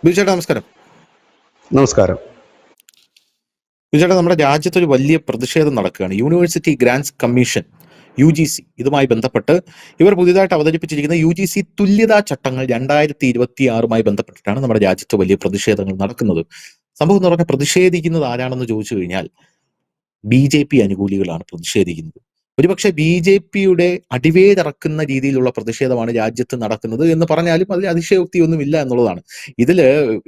ബിജുചേട്ടാ നമസ്കാരം. നമസ്കാരം. ബിജുചേട്ടാ, നമ്മുടെ രാജ്യത്തൊരു വലിയ പ്രതിഷേധം നടക്കുകയാണ്. യൂണിവേഴ്സിറ്റി ഗ്രാന്റ്സ് കമ്മീഷൻ UGC ഇതുമായി ബന്ധപ്പെട്ട് ഇവർ പുതിയതായിട്ട് അവതരിപ്പിച്ചിരിക്കുന്ന UGC തുല്യതാ ചട്ടങ്ങൾ 2026മായി ബന്ധപ്പെട്ടിട്ടാണ് നമ്മുടെ രാജ്യത്ത് വലിയ പ്രതിഷേധങ്ങൾ നടക്കുന്നത്. സംഭവം എന്ന് പറഞ്ഞാൽ പ്രതിഷേധിക്കുന്നത് ആരാണെന്ന് ചോദിച്ചു കഴിഞ്ഞാൽ BJP അനുകൂലികളാണ് പ്രതിഷേധിക്കുന്നത്. ഒരുപക്ഷെ BJPയുടെ അടിവേരറക്കുന്ന രീതിയിലുള്ള പ്രതിഷേധമാണ് രാജ്യത്ത് നടക്കുന്നത് എന്ന് പറഞ്ഞാലും അതിൽ അതിശയോക്തിയൊന്നുമില്ല എന്നുള്ളതാണ്. ഇതില്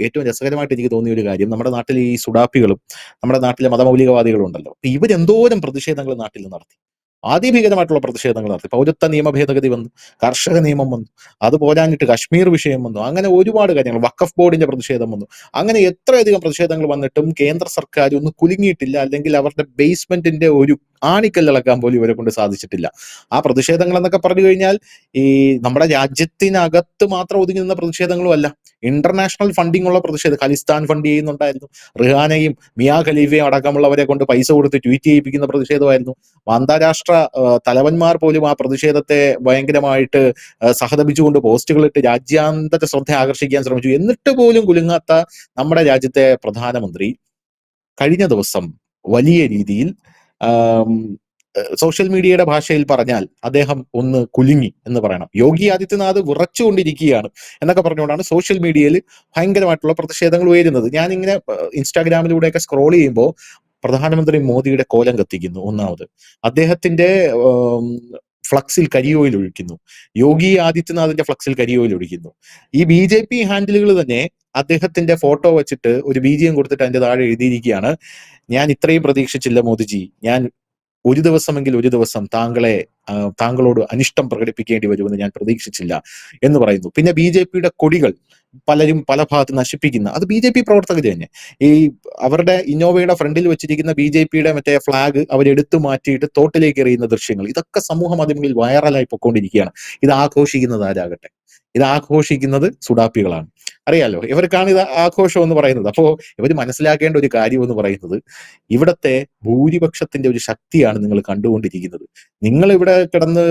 ഏറ്റവും രസകരമായിട്ട് എനിക്ക് തോന്നിയ ഒരു കാര്യം, നമ്മുടെ നാട്ടിലെ ഈ സുഡാപ്പികളും നമ്മുടെ നാട്ടിലെ മതമൗലികവാദികളും ഉണ്ടല്ലോ, അപ്പൊ ഇവരെന്തോരം പ്രതിഷേധങ്ങൾ നാട്ടിൽ നടത്തി. അതിഭീകരമായിട്ടുള്ള പ്രതിഷേധങ്ങൾ നടത്തി. പൗരത്വ നിയമ ഭേദഗതി വന്നു, കർഷക നിയമം വന്നു, അത് പോരാഞ്ഞിട്ട് കശ്മീർ വിഷയം വന്നു, അങ്ങനെ ഒരുപാട് കാര്യങ്ങൾ, വഖഫ് ബോർഡിന്റെ പ്രതിഷേധം വന്നു. അങ്ങനെ എത്രയധികം പ്രതിഷേധങ്ങൾ വന്നിട്ടും കേന്ദ്ര സർക്കാർ ഒന്ന് കുലുങ്ങിയിട്ടില്ല, അല്ലെങ്കിൽ അവരുടെ ബേസ്മെന്റിന്റെ ഒരു ആണിക്കല്ലിളക്കാൻ പോലും ഇവരെ കൊണ്ട് സാധിച്ചിട്ടില്ല. ആ പ്രതിഷേധങ്ങൾ എന്നൊക്കെ പറഞ്ഞു കഴിഞ്ഞാൽ ഈ നമ്മുടെ രാജ്യത്തിനകത്ത് മാത്രം ഒതുങ്ങി നിന്ന പ്രതിഷേധങ്ങളും അല്ല, ഇന്റർനാഷണൽ ഫണ്ടിങ് ഉള്ള പ്രതിഷേധം. ഖലിസ്ഥാൻ ഫണ്ട് ചെയ്യുന്നുണ്ടായിരുന്നു, റിഹാനയും മിയാ ഖലീഫയും അടക്കമുള്ളവരെ കൊണ്ട് പൈസ കൊടുത്ത് ട്വീറ്റ് ചെയ്യിപ്പിക്കുന്ന പ്രതിഷേധമായിരുന്നു. അന്താരാഷ്ട്ര തലവന്മാർ പോലും ആ പ്രതിഷേധത്തെ ഭയങ്കരമായിട്ട് സഹതപിച്ചുകൊണ്ട് പോസ്റ്റുകളിട്ട് രാജ്യാന്തര ശ്രദ്ധ ആകർഷിക്കാൻ ശ്രമിച്ചു. എന്നിട്ട് പോലും കുലുങ്ങാത്ത നമ്മുടെ രാജ്യത്തെ പ്രധാനമന്ത്രി കഴിഞ്ഞ ദിവസം വലിയ രീതിയിൽ സോഷ്യൽ മീഡിയയുടെ ഭാഷയിൽ പറഞ്ഞാൽ അദ്ദേഹം ഒന്ന് കുലുങ്ങി എന്ന് പറയണം. യോഗി ആദിത്യനാഥ് വിറച്ചുകൊണ്ടിരിക്കുകയാണ് എന്നൊക്കെ പറഞ്ഞുകൊണ്ടാണ് സോഷ്യൽ മീഡിയയിൽ ഭയങ്കരമായിട്ടുള്ള പ്രതിഷേധങ്ങൾ ഉയരുന്നത്. ഞാനിങ്ങനെ ഇൻസ്റ്റാഗ്രാമിലൂടെയൊക്കെ സ്ക്രോൾ ചെയ്യുമ്പോൾ പ്രധാനമന്ത്രി മോദിയുടെ കോലം കത്തിക്കുന്നു ഒന്നാമത്, അദ്ദേഹത്തിന്റെ ഫ്ലക്സിൽ കരിയോയിൽ ഒഴിക്കുന്നു, യോഗി ആദിത്യനാഥിന്റെ ഫ്ലക്സിൽ കരിയോയിൽ ഒഴിക്കുന്നു. ഈ BJP ഹാൻഡിലുകൾ തന്നെ അദ്ദേഹത്തിന്റെ ഫോട്ടോ വെച്ചിട്ട് ഒരു BGM കൊടുത്തിട്ട് അതിന്റെ താഴെ എഴുതിയിരിക്കുകയാണ്, ഞാൻ ഇത്രയും പ്രതീക്ഷിച്ചില്ല മോദിജി, ഞാൻ ഒരു ദിവസം താങ്കളോട് അനിഷ്ടം പ്രകടിപ്പിക്കേണ്ടി വരുമെന്ന് ഞാൻ പ്രതീക്ഷിച്ചില്ല എന്ന് പറയുന്നു. പിന്നെ BJPയുടെ കൊടികൾ പലരും പല ഭാഗത്ത് നശിപ്പിക്കുന്ന, അത് BJP പ്രവർത്തകർ തന്നെ. ഈ അവരുടെ ഇന്നോവയുടെ ഫ്രണ്ടിൽ വെച്ചിരിക്കുന്ന BJPയുടെ മറ്റേ ഫ്ലാഗ് അവരെടുത്തു മാറ്റിയിട്ട് തോട്ടിലേക്ക് എറിയുന്ന ദൃശ്യങ്ങൾ, ഇതൊക്കെ സമൂഹ മാധ്യമങ്ങളിൽ വൈറലായി പൊയ്ക്കൊണ്ടിരിക്കുകയാണ്. ഇത് ആഘോഷിക്കുന്നത് ആരാകട്ടെ, ഇത് ആഘോഷിക്കുന്നത് സുഡാപ്പികളാണ്. അറിയാലോ, ഇവർക്കാണ് ഇത് ആഘോഷം എന്ന് പറയുന്നത്. അപ്പോ ഇവർ മനസ്സിലാക്കേണ്ട ഒരു കാര്യം എന്ന് പറയുന്നത്, ഇവിടത്തെ ഭൂരിപക്ഷത്തിന്റെ ഒരു ശക്തിയാണ് നിങ്ങൾ കണ്ടുകൊണ്ടിരിക്കുന്നത്. നിങ്ങൾ ഇവിടെ കിടന്ന്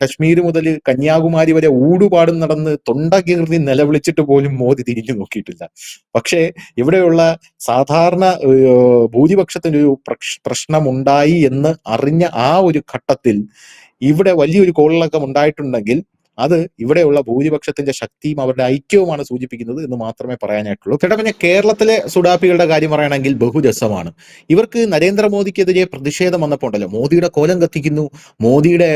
കശ്മീർ മുതൽ കന്യാകുമാരി വരെ ഊടുപാടും നടന്ന് തൊണ്ട കീർത്തി നിലവിളിച്ചിട്ട് പോലും മോദി തിരിഞ്ഞു നോക്കിയിട്ടില്ല. പക്ഷേ ഇവിടെയുള്ള സാധാരണ ഭൂരിപക്ഷത്തിന് ഒരു പ്രശ്നമുണ്ടായി എന്ന് അറിഞ്ഞ ആ ഒരു ഘട്ടത്തിൽ ഇവിടെ വലിയൊരു കോളിളക്കം ഉണ്ടായിട്ടുണ്ടെങ്കിൽ അത് ഇവിടെയുള്ള ഭൂരിപക്ഷത്തിന്റെ ശക്തിയും അവരുടെ ഐക്യവുമാണ് സൂചിപ്പിക്കുന്നത് എന്ന് മാത്രമേ പറയാനായിട്ടുള്ളൂ. ചേട്ടാ, പിന്നെ കേരളത്തിലെ സുഡാപ്പികളുടെ കാര്യം പറയുകയാണെങ്കിൽ ബഹുരസമാണ്. ഇവർക്ക് നരേന്ദ്രമോദിക്കെതിരെ പ്രതിഷേധം വന്നപ്പോൾ ഉണ്ടല്ലോ, മോദിയുടെ കോലം കത്തിക്കുന്നു, മോദിയുടെ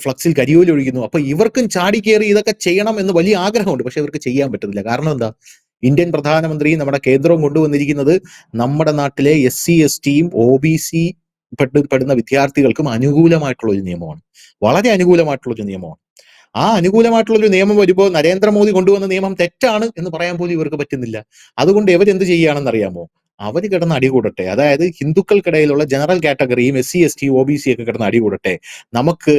ഫ്ലക്സിൽ കരിയോയിൽ ഒഴിക്കുന്നു. അപ്പൊ ഇവർക്കും ചാടിക്കേറി ഇതൊക്കെ ചെയ്യണം എന്ന് വലിയ ആഗ്രഹമുണ്ട്. പക്ഷെ ഇവർക്ക് ചെയ്യാൻ പറ്റുന്നില്ല. കാരണം എന്താ? ഇന്ത്യൻ പ്രധാനമന്ത്രി, നമ്മുടെ കേന്ദ്രവും കൊണ്ടുവന്നിരിക്കുന്നത് നമ്മുടെ നാട്ടിലെ SC ST OBC പെടുന്ന വിദ്യാർത്ഥികൾക്കും അനുകൂലമായിട്ടുള്ള ഒരു നിയമമാണ്. വളരെ അനുകൂലമായിട്ടുള്ള ഒരു നിയമമാണ്. ആ അനുകൂലമായിട്ടുള്ളൊരു നിയമം വരുമ്പോൾ നരേന്ദ്രമോദി കൊണ്ടുവന്ന നിയമം തെറ്റാണ് എന്ന് പറയാൻ പോലും ഇവർക്ക് പറ്റുന്നില്ല. അതുകൊണ്ട് ഇവരെന്ത് ചെയ്യുകയാണെന്ന് അറിയാമോ? അവര് കിടന്ന് അടികൂടട്ടെ. അതായത് ഹിന്ദുക്കൾക്കിടയിലുള്ള ജനറൽ കാറ്റഗറിയും SC ST OBC ഒക്കെ കിടന്ന് അടികൂടട്ടെ, നമുക്ക്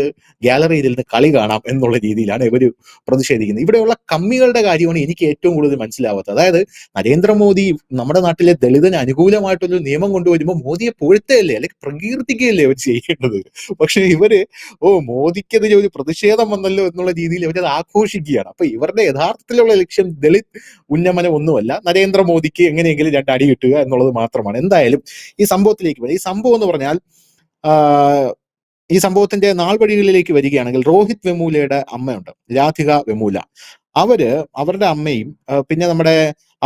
ഗാലറിയിൽ നിന്ന് കളി കാണാം എന്നുള്ള രീതിയിലാണ് ഇവർ പ്രതിഷേധിക്കുന്നത്. ഇവിടെയുള്ള കമ്മികളുടെ കാര്യമാണ് എനിക്ക് ഏറ്റവും കൂടുതൽ മനസ്സിലാവാത്തത്. അതായത് നരേന്ദ്രമോദി നമ്മുടെ നാട്ടിലെ ദളിതന് അനുകൂലമായിട്ടൊരു നിയമം കൊണ്ടുവരുമ്പോൾ മോദിയെ പുകഴ്ത്തുകയല്ലേ, അല്ലെങ്കിൽ പ്രകീർത്തിക്കുകയല്ലേ അവർ ചെയ്യേണ്ടത്. പക്ഷെ ഇവര് മോദിക്കെതിരെ ഒരു പ്രതിഷേധം വന്നല്ലോ എന്നുള്ള രീതിയിൽ ഇവരത് ആഘോഷിക്കുകയാണ്. അപ്പൊ ഇവരുടെ യഥാർത്ഥത്തിലുള്ള ലക്ഷ്യം ദളിത് ഉന്നമനം ഒന്നുമല്ല, നരേന്ദ്രമോദിക്ക് എങ്ങനെയെങ്കിലും രണ്ടടി കിട്ടുക എന്നുള്ളത് മാത്രമാണ്. എന്തായാലും ഈ സംഭവത്തിലേക്ക് വരാം. ഈ സംഭവം എന്ന് പറഞ്ഞാൽ ഈ സംഭവത്തിന്റെ നാൾ വഴികളിലേക്ക് വരികയാണെങ്കിൽ, രോഹിത് വെമൂലയുടെ അമ്മയുണ്ട്, രാധിക വെമൂല. അവരുടെ അമ്മയും പിന്നെ നമ്മുടെ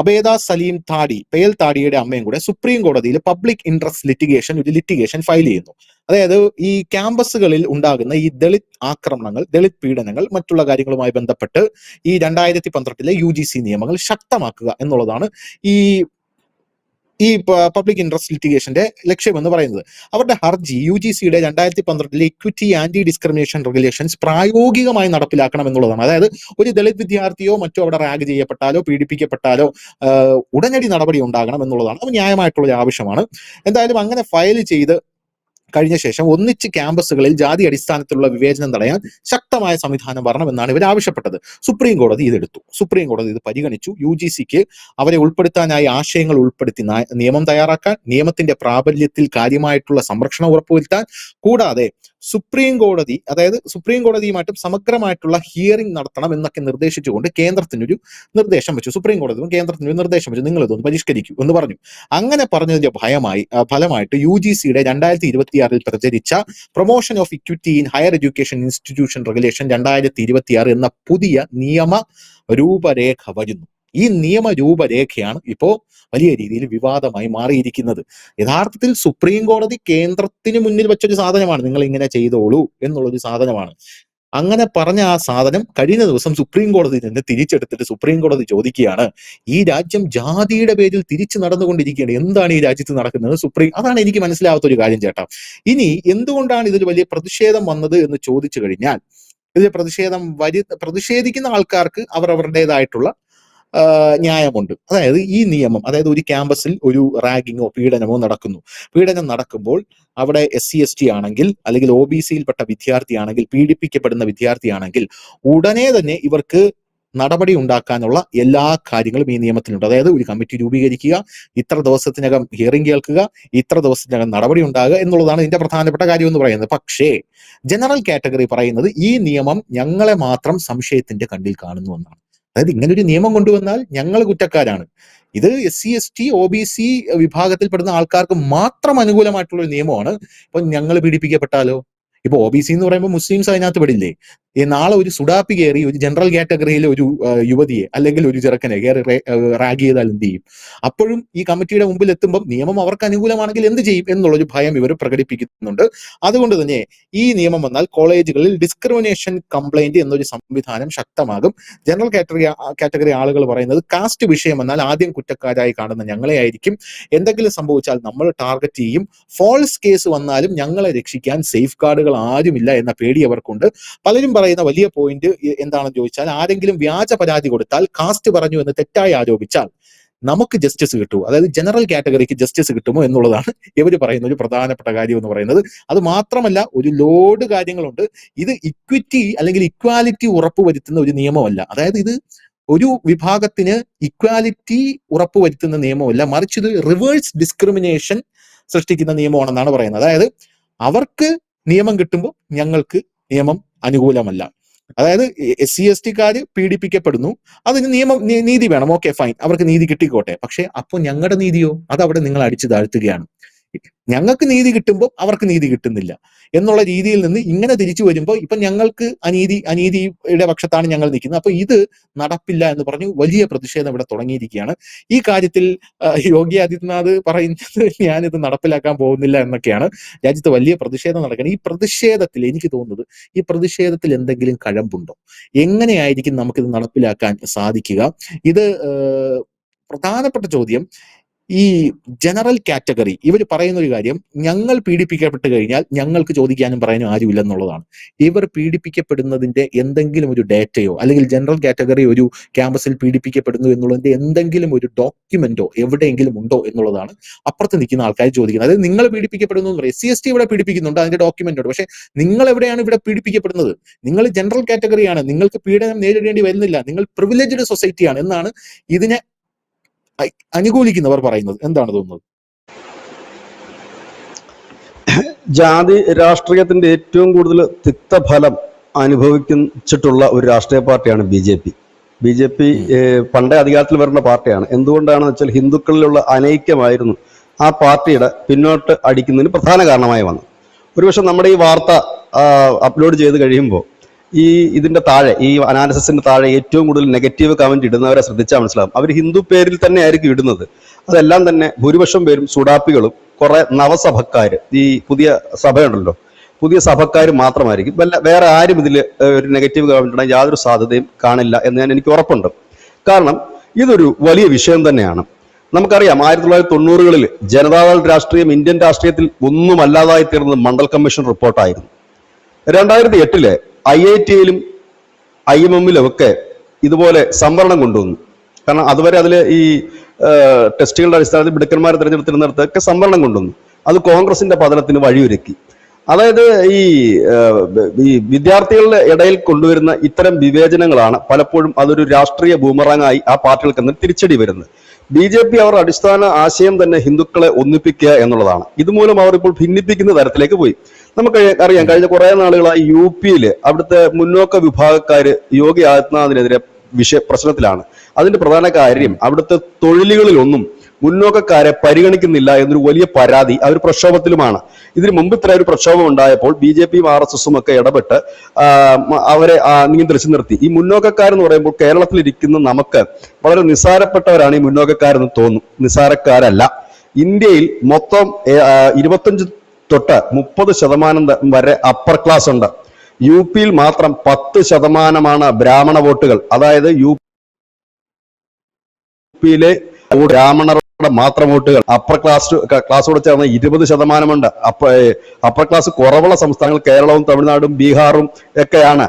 അബേദ സലീം പേൽ താടിയുടെ അമ്മയും കൂടെ സുപ്രീം കോടതിയിൽ പബ്ലിക് ഇൻട്രസ്റ്റ് ലിറ്റിഗേഷൻ ഫയൽ ചെയ്യുന്നു. അതായത് ഈ ക്യാമ്പസുകളിൽ ഉണ്ടാകുന്ന ഈ ദളിത് ആക്രമണങ്ങൾ, ദളിത് പീഡനങ്ങൾ, മറ്റുള്ള കാര്യങ്ങളുമായി ബന്ധപ്പെട്ട് ഈ 2012 UGC നിയമങ്ങൾ ശക്തമാക്കുക എന്നുള്ളതാണ് ഈ പബ്ലിക് ഇൻട്രസ്റ്റ് ലിറ്റിഗേഷന്റെ ലക്ഷ്യം എന്ന് പറയുന്നത്. അവരുടെ ഹർജി UGCയുടെ 2012 ഇക്വിറ്റി ആന്റി ഡിസ്ക്രിമിനേഷൻ റെഗുലേഷൻസ് പ്രായോഗികമായി നടപ്പിലാക്കണം എന്നുള്ളതാണ്. അതായത് ഒരു ദളിത് വിദ്യാർത്ഥിയോ മറ്റോ അവിടെ റാഗ് ചെയ്യപ്പെട്ടാലോ പീഡിപ്പിക്കപ്പെട്ടാലോ ഉടനടി നടപടി ഉണ്ടാകണം എന്നുള്ളതാണ്. അത് ന്യായമായിട്ടുള്ള ഒരു ആവശ്യമാണ്. എന്തായാലും അങ്ങനെ ഫയൽ ചെയ്ത് കഴിഞ്ഞ ശേഷം ഒന്നിച്ച് ക്യാമ്പസുകളിൽ ജാതി അടിസ്ഥാനത്തിലുള്ള വിവേചനം തടയാൻ ശക്തമായ സംവിധാനം വരണമെന്നാണ് ഇവർ ആവശ്യപ്പെട്ടത്. സുപ്രീം കോടതി ഇതെടുത്തു. സുപ്രീം കോടതി ഇത് പരിഗണിച്ചു. UGCക്ക് അവരെ ഉൾപ്പെടുത്താനായി ആശയങ്ങൾ ഉൾപ്പെടുത്തി നിയമം തയ്യാറാക്കാൻ, നിയമത്തിന്റെ പ്രാബല്യത്തിൽ കാര്യമായിട്ടുള്ള സംരക്ഷണം ഉറപ്പുവരുത്താൻ, കൂടാതെ സുപ്രീം കോടതിയുമായിട്ടും സമഗ്രമായിട്ടുള്ള ഹിയറിംഗ് നടത്തണം എന്നൊക്കെ നിർദ്ദേശിച്ചുകൊണ്ട് കേന്ദ്രത്തിനൊരു നിർദ്ദേശം വെച്ചു. സുപ്രീം കോടതിയും കേന്ദ്രത്തിനൊരു നിർദ്ദേശം വെച്ചു, നിങ്ങൾ ഇതൊന്ന് പരിഷ്കരിക്കൂ എന്ന് പറഞ്ഞു. അങ്ങനെ പറഞ്ഞതിന്റെ ഫലമായിട്ട് UGCയുടെ 2026 പ്രചരിച്ച promotion of equity in higher education institution regulation 2026 എന്ന പുതിയ നിയമ രൂപരേഖ വരുന്നു. ഈ നിയമ രൂപരേഖയാണ് ഇപ്പോ വലിയ രീതിയിൽ വിവാദമായി മാറിയിരിക്കുന്നത്. യഥാർത്ഥത്തിൽ സുപ്രീം കോടതി കേന്ദ്രത്തിന് മുന്നിൽ വെച്ചൊരു സാധനമാണ്, നിങ്ങൾ ഇങ്ങനെ ചെയ്തോളൂ എന്നുള്ളൊരു സാധനമാണ്. അങ്ങനെ പറഞ്ഞ ആ സാധനം കഴിഞ്ഞ ദിവസം സുപ്രീം കോടതിയിൽ നിന്ന് തിരിച്ചെടുത്തിട്ട് സുപ്രീം കോടതി ചോദിക്കുകയാണ്, ഈ രാജ്യം ജാതിയുടെ പേരിൽ തിരിച്ചു നടന്നുകൊണ്ടിരിക്കുകയാണ്, എന്താണ് ഈ രാജ്യത്ത് നടക്കുന്നത്? അതാണ് എനിക്ക് മനസ്സിലാവാത്ത ഒരു കാര്യം ചേട്ടാ. ഇനി എന്തുകൊണ്ടാണ് ഇതിൽ വലിയ പ്രതിഷേധം വന്നത് എന്ന് ചോദിച്ചു കഴിഞ്ഞാൽ, ഇതിൽ പ്രതിഷേധിക്കുന്ന ആൾക്കാർക്ക് അവരുടേതായിട്ടുള്ള ന്യായമുണ്ട്. അതായത് ഈ നിയമം, അതായത് ഒരു ക്യാമ്പസിൽ ഒരു റാഗിങ്ങോ പീഡനമോ പീഡനം നടക്കുമ്പോൾ അവിടെ SC/ST ആണെങ്കിൽ അല്ലെങ്കിൽ OBCയിൽപ്പെട്ട വിദ്യാർത്ഥിയാണെങ്കിൽ, പീഡിപ്പിക്കപ്പെടുന്ന വിദ്യാർത്ഥിയാണെങ്കിൽ ഉടനെ തന്നെ ഇവർക്ക് നടപടി ഉണ്ടാക്കാനുള്ള എല്ലാ കാര്യങ്ങളും ഈ നിയമത്തിലുണ്ട്. അതായത് ഒരു കമ്മിറ്റി രൂപീകരിക്കുക, ഇത്ര ദിവസത്തിനകം ഹിയറിംഗ് കേൾക്കുക, ഇത്ര ദിവസത്തിനകം നടപടി ഉണ്ടാകുക എന്നുള്ളതാണ് ഇതിന്റെ പ്രധാനപ്പെട്ട കാര്യം എന്ന് പറയുന്നത്. പക്ഷേ ജനറൽ കാറ്റഗറി പറയുന്നത് ഈ നിയമം ഞങ്ങളെ മാത്രം സംശയത്തിന്റെ കണ്ണിൽ കാണുന്നു എന്നാണ്. അതായത് ഇങ്ങനൊരു നിയമം കൊണ്ടുവന്നാൽ ഞങ്ങൾ കുറ്റക്കാരാണ്. ഇത് SC/ST OBC വിഭാഗത്തിൽപ്പെടുന്ന ആൾക്കാർക്ക് മാത്രം അനുകൂലമായിട്ടുള്ള ഒരു നിയമമാണ്. ഇപ്പൊ ഞങ്ങൾ പീഡിപ്പിക്കപ്പെട്ടാലോ? ഇപ്പൊ OBC എന്ന് പറയുമ്പോൾ മുസ്ലിംസ് അതിനകത്ത് പെടില്ലേ? നാളെ ഒരു സുഡാപ്പി കയറി ഒരു ജനറൽ കാറ്റഗറിയിലെ ഒരു യുവതിയെ അല്ലെങ്കിൽ ഒരു ചെറുക്കനെ കയറി റാഗ് ചെയ്താൽ എന്ത് ചെയ്യും? അപ്പോഴും ഈ കമ്മിറ്റിയുടെ മുമ്പിൽ എത്തുമ്പോൾ നിയമം അവർക്ക് അനുകൂലമാണെങ്കിൽ എന്ത് ചെയ്യും എന്നുള്ളൊരു ഭയം ഇവർ പ്രകടിപ്പിക്കുന്നുണ്ട്. അതുകൊണ്ട് തന്നെ ഈ നിയമം വന്നാൽ കോളേജുകളിൽ ഡിസ്ക്രിമിനേഷൻ കംപ്ലൈന്റ് എന്നൊരു സംവിധാനം ശക്തമാകും. ജനറൽ കാറ്റഗറി ആളുകൾ പറയുന്നത് കാസ്റ്റ് വിഷയം വന്നാൽ ആദ്യം കുറ്റക്കാരായി കാണുന്ന ഞങ്ങളെ ആയിരിക്കും, എന്തെങ്കിലും സംഭവിച്ചാൽ നമ്മൾ ടാർഗറ്റ് ചെയ്യും, ഫോൾസ് കേസ് വന്നാലും ഞങ്ങളെ രക്ഷിക്കാൻ സേഫ് ഗാർഡുകൾ ആരുമില്ല എന്ന പേടി അവർക്കുണ്ട്. പലരും പറയുന്ന വലിയ പോയിന്റ് എന്താണെന്ന് ചോദിച്ചാൽ, ആരെങ്കിലും വ്യാജ പരാതി കൊടുത്താൽ കാസ്റ്റ് പറഞ്ഞു എന്ന് തെറ്റായി ആരോപിച്ചാൽ നമുക്ക് ജസ്റ്റിസ് കിട്ടുമോ, അതായത് ജനറൽ കാറ്റഗറിക്ക് ജസ്റ്റിസ് കിട്ടുമോ എന്നുള്ളതാണ് ഇവർ പറയുന്ന ഒരു പ്രധാനപ്പെട്ട കാര്യം എന്ന് പറയുന്നത്. അത് മാത്രമല്ല, ഒരു ലോഡ് കാര്യങ്ങളുണ്ട്. ഇത് ഇക്വിറ്റി അല്ലെങ്കിൽ ഇക്വാലിറ്റി ഉറപ്പുവരുത്തുന്ന ഒരു നിയമമല്ല. അതായത് ഇത് ഒരു വിഭാഗത്തിന് ഇക്വാലിറ്റി ഉറപ്പുവരുത്തുന്ന നിയമമല്ല, മറിച്ച് ഇത് റിവേഴ്സ് ഡിസ്ക്രിമിനേഷൻ സൃഷ്ടിക്കുന്ന നിയമമാണെന്നാണ് പറയുന്നത്. അതായത് അവർക്ക് നിയമം കിട്ടുമ്പോൾ ഞങ്ങൾക്ക് നിയമം അനുകൂലമല്ല. അതായത് SC/ST പീഡിപ്പിക്കപ്പെടുന്നു, അതിന് നീതി വേണം, ഓക്കെ ഫൈൻ, അവർക്ക് നീതി കിട്ടിക്കോട്ടെ. പക്ഷെ അപ്പോൾ ഞങ്ങളുടെ നീതിയോ, അതവിടെ നിങ്ങൾ അടിച്ചു താഴ്ത്തുകയാണ്. ഞങ്ങൾക്ക് നീതി കിട്ടുമ്പോൾ അവർക്ക് നീതി കിട്ടുന്നില്ല എന്നുള്ള രീതിയിൽ നിന്ന് ഇങ്ങനെ തിരിച്ചു വരുമ്പോൾ ഇപ്പൊ ഞങ്ങൾക്ക് അനീതിയുടെ പക്ഷത്താണ് ഞങ്ങൾ നിൽക്കുന്നത്. അപ്പൊ ഇത് നടപ്പില്ല എന്ന് പറഞ്ഞു വലിയ പ്രതിഷേധം ഇവിടെ തുടങ്ങിയിരിക്കുകയാണ്. ഈ കാര്യത്തിൽ യോഗി ആദിത്യനാഥ് പറയുന്നത് ഞാനിത് നടപ്പിലാക്കാൻ പോകുന്നില്ല എന്നൊക്കെയാണ്. രാജ്യത്ത് വലിയ പ്രതിഷേധം നടക്കുകയാണ്. ഈ പ്രതിഷേധത്തിൽ എനിക്ക് തോന്നുന്നത്, ഈ പ്രതിഷേധത്തിൽ എന്തെങ്കിലും കഴമ്പുണ്ടോ? എങ്ങനെയായിരിക്കും നമുക്കിത് നടപ്പിലാക്കാൻ സാധിക്കുക? ഇത് പ്രധാനപ്പെട്ട ചോദ്യം. ഈ ജനറൽ കാറ്റഗറി ഇവർ പറയുന്ന ഒരു കാര്യം, ഞങ്ങൾ പീഡിപ്പിക്കപ്പെട്ട് കഴിഞ്ഞാൽ ഞങ്ങൾക്ക് ചോദിക്കാനും പറയാനും ആരുമില്ല എന്നുള്ളതാണ്. ഇവർ പീഡിപ്പിക്കപ്പെടുന്നതിന്റെ എന്തെങ്കിലും ഒരു ഡേറ്റയോ അല്ലെങ്കിൽ ജനറൽ കാറ്റഗറി ഒരു ക്യാമ്പസിൽ പീഡിപ്പിക്കപ്പെടുന്നു എന്നുള്ളതിന്റെ എന്തെങ്കിലും ഒരു ഡോക്യുമെന്റോ എവിടെയെങ്കിലും ഉണ്ടോ എന്നുള്ളതാണ് അപ്പുറത്ത് നിൽക്കുന്ന ആൾക്കാർ ചോദിക്കുന്നത്. അതായത് നിങ്ങൾ പീഡിപ്പിക്കപ്പെടുന്നു എന്ന് പറയും, SC/ST ഇവിടെ പീഡിപ്പിക്കുന്നുണ്ട്, അതിന്റെ ഡോക്യുമെന്റ് ഉണ്ട്. പക്ഷെ നിങ്ങൾ എവിടെയാണ് ഇവിടെ പീഡിപ്പിക്കപ്പെടുന്നത്? നിങ്ങൾ ജനറൽ കാറ്റഗറിയാണ്, നിങ്ങൾക്ക് പീഡനം നേരിടേണ്ടി വരുന്നില്ല, നിങ്ങൾ പ്രിവിലേജ്ഡ് സൊസൈറ്റിയാണ് എന്നാണ് ഇതിനെ അനുകൂലിക്കുന്നവർ പറയുന്നത്. എന്താണ് തോന്നുന്നത്? ജാതി രാഷ്ട്രീയത്തിന്റെ ഏറ്റവും കൂടുതൽ തിക്തഫലം അനുഭവിച്ചിട്ടുള്ള ഒരു രാഷ്ട്രീയ പാർട്ടിയാണ് BJP. പണ്ടേ അധികാരത്തിൽ വരുന്ന പാർട്ടിയാണ്. എന്തുകൊണ്ടാണെന്ന് വെച്ചാൽ ഹിന്ദുക്കളിലുള്ള അനൈക്യമായിരുന്നു ആ പാർട്ടിയുടെ പിന്നോട്ട് അടിക്കുന്നതിന് പ്രധാന കാരണമായി വന്നത്. ഒരുപക്ഷെ നമ്മുടെ ഈ വാർത്ത അപ്ലോഡ് ചെയ്ത് കഴിയുമ്പോൾ ഇതിന്റെ താഴെ, ഈ അനാലിസിന്റെ താഴെ ഏറ്റവും കൂടുതൽ നെഗറ്റീവ് കമന്റ് ഇടുന്നവരെ ശ്രദ്ധിച്ചാൽ മനസ്സിലാവും, അവർ ഹിന്ദു പേരിൽ തന്നെ ആയിരിക്കും ഇടുന്നത്. അതെല്ലാം തന്നെ ഭൂരിപക്ഷം പേരും സുഡാപ്പികളും കുറെ നവസഭക്കാര്, ഈ പുതിയ സഭയുണ്ടല്ലോ, പുതിയ സഭക്കാർ മാത്രമായിരിക്കും. വേറെ ആരും ഇതിൽ ഒരു നെഗറ്റീവ് കമന്റ് ഇടാൻ യാതൊരു സാധ്യതയും കാണില്ല എന്ന് എനിക്ക് ഉറപ്പുണ്ട്. കാരണം ഇതൊരു വലിയ വിഷയം തന്നെയാണ്. നമുക്കറിയാം 1990-കളിൽ ജനതാദൾ രാഷ്ട്രീയം ഇന്ത്യൻ രാഷ്ട്രീയത്തിൽ ഒന്നുമല്ലാതായി തീർന്നത് മണ്ഡൽ കമ്മീഷൻ റിപ്പോർട്ടായിരുന്നു. 2008 IIT-യിലും IMM-ലും ഒക്കെ ഇതുപോലെ സംവരണം കൊണ്ടുവന്നു. കാരണം അതുവരെ അതിൽ ഈ ടെസ്റ്റുകളുടെ അടിസ്ഥാനത്തിൽ മിടുക്കന്മാരെ തിരഞ്ഞെടുത്തിരുന്നിടത്തൊക്കെ സംവരണം കൊണ്ടുവന്നു. അത് കോൺഗ്രസിന്റെ പതനത്തിന് വഴിയൊരുക്കി. അതായത് ഈ ഈ വിദ്യാർത്ഥികളുടെ ഇടയിൽ കൊണ്ടുവരുന്ന ഇത്തരം വിവേചനങ്ങളാണ് പലപ്പോഴും അതൊരു രാഷ്ട്രീയ ബൂമറാങ്ങായി ആ പാർട്ടികൾക്ക് തന്നെ തിരിച്ചടി വരുന്നത്. BJP അവരുടെ അടിസ്ഥാന ആശയം തന്നെ ഹിന്ദുക്കളെ ഒന്നിപ്പിക്കുക എന്നുള്ളതാണ്. ഇതുമൂലം അവർ ഇപ്പോൾ ഭിന്നിപ്പിക്കുന്ന തരത്തിലേക്ക് പോയി. നമുക്ക് അറിയാം, കഴിഞ്ഞ കുറെ നാളുകളായി UP-യിൽ അവിടുത്തെ മുന്നോക്ക വിഭാഗക്കാര് യോഗി ആദിത്യനാഥിനെതിരെ പ്രശ്നത്തിലാണ്. അതിന്റെ പ്രധാന കാര്യം അവിടുത്തെ തൊഴിലുകളിലൊന്നും മുന്നോക്കക്കാരെ പരിഗണിക്കുന്നില്ല എന്നൊരു വലിയ പരാതി അവർ പ്രക്ഷോഭത്തിലുമാണ്. ഇതിനു മുമ്പ് ഇത്ര ഒരു പ്രക്ഷോഭം ഉണ്ടായപ്പോൾ BJPയും RSSും ഒക്കെ ഇടപെട്ട് അവരെ നിയന്ത്രിച്ചു നിർത്തി. ഈ മുന്നോക്കക്കാരെന്ന് പറയുമ്പോൾ കേരളത്തിലിരിക്കുന്ന നമുക്ക് വളരെ നിസ്സാരപ്പെട്ടവരാണ് ഈ മുന്നോക്കക്കാരെന്ന് തോന്നും. നിസ്സാരക്കാരല്ല. ഇന്ത്യയിൽ മൊത്തം 25 തൊട്ട് 30% വരെ അപ്പർ ക്ലാസ് ഉണ്ട്. UP-യിൽ മാത്രം 10% ബ്രാഹ്മണ വോട്ടുകൾ. അതായത് UP-യിലെ ബ്രാഹ്മണരുടെ മാത്രം വോട്ടുകൾ. അപ്പർ ക്ലാസ്സോട് ചേർന്ന് 20% അപ്പർ ക്ലാസ് കുറവുള്ള സംസ്ഥാനങ്ങൾ കേരളവും തമിഴ്നാടും ബീഹാറും ഒക്കെയാണ്.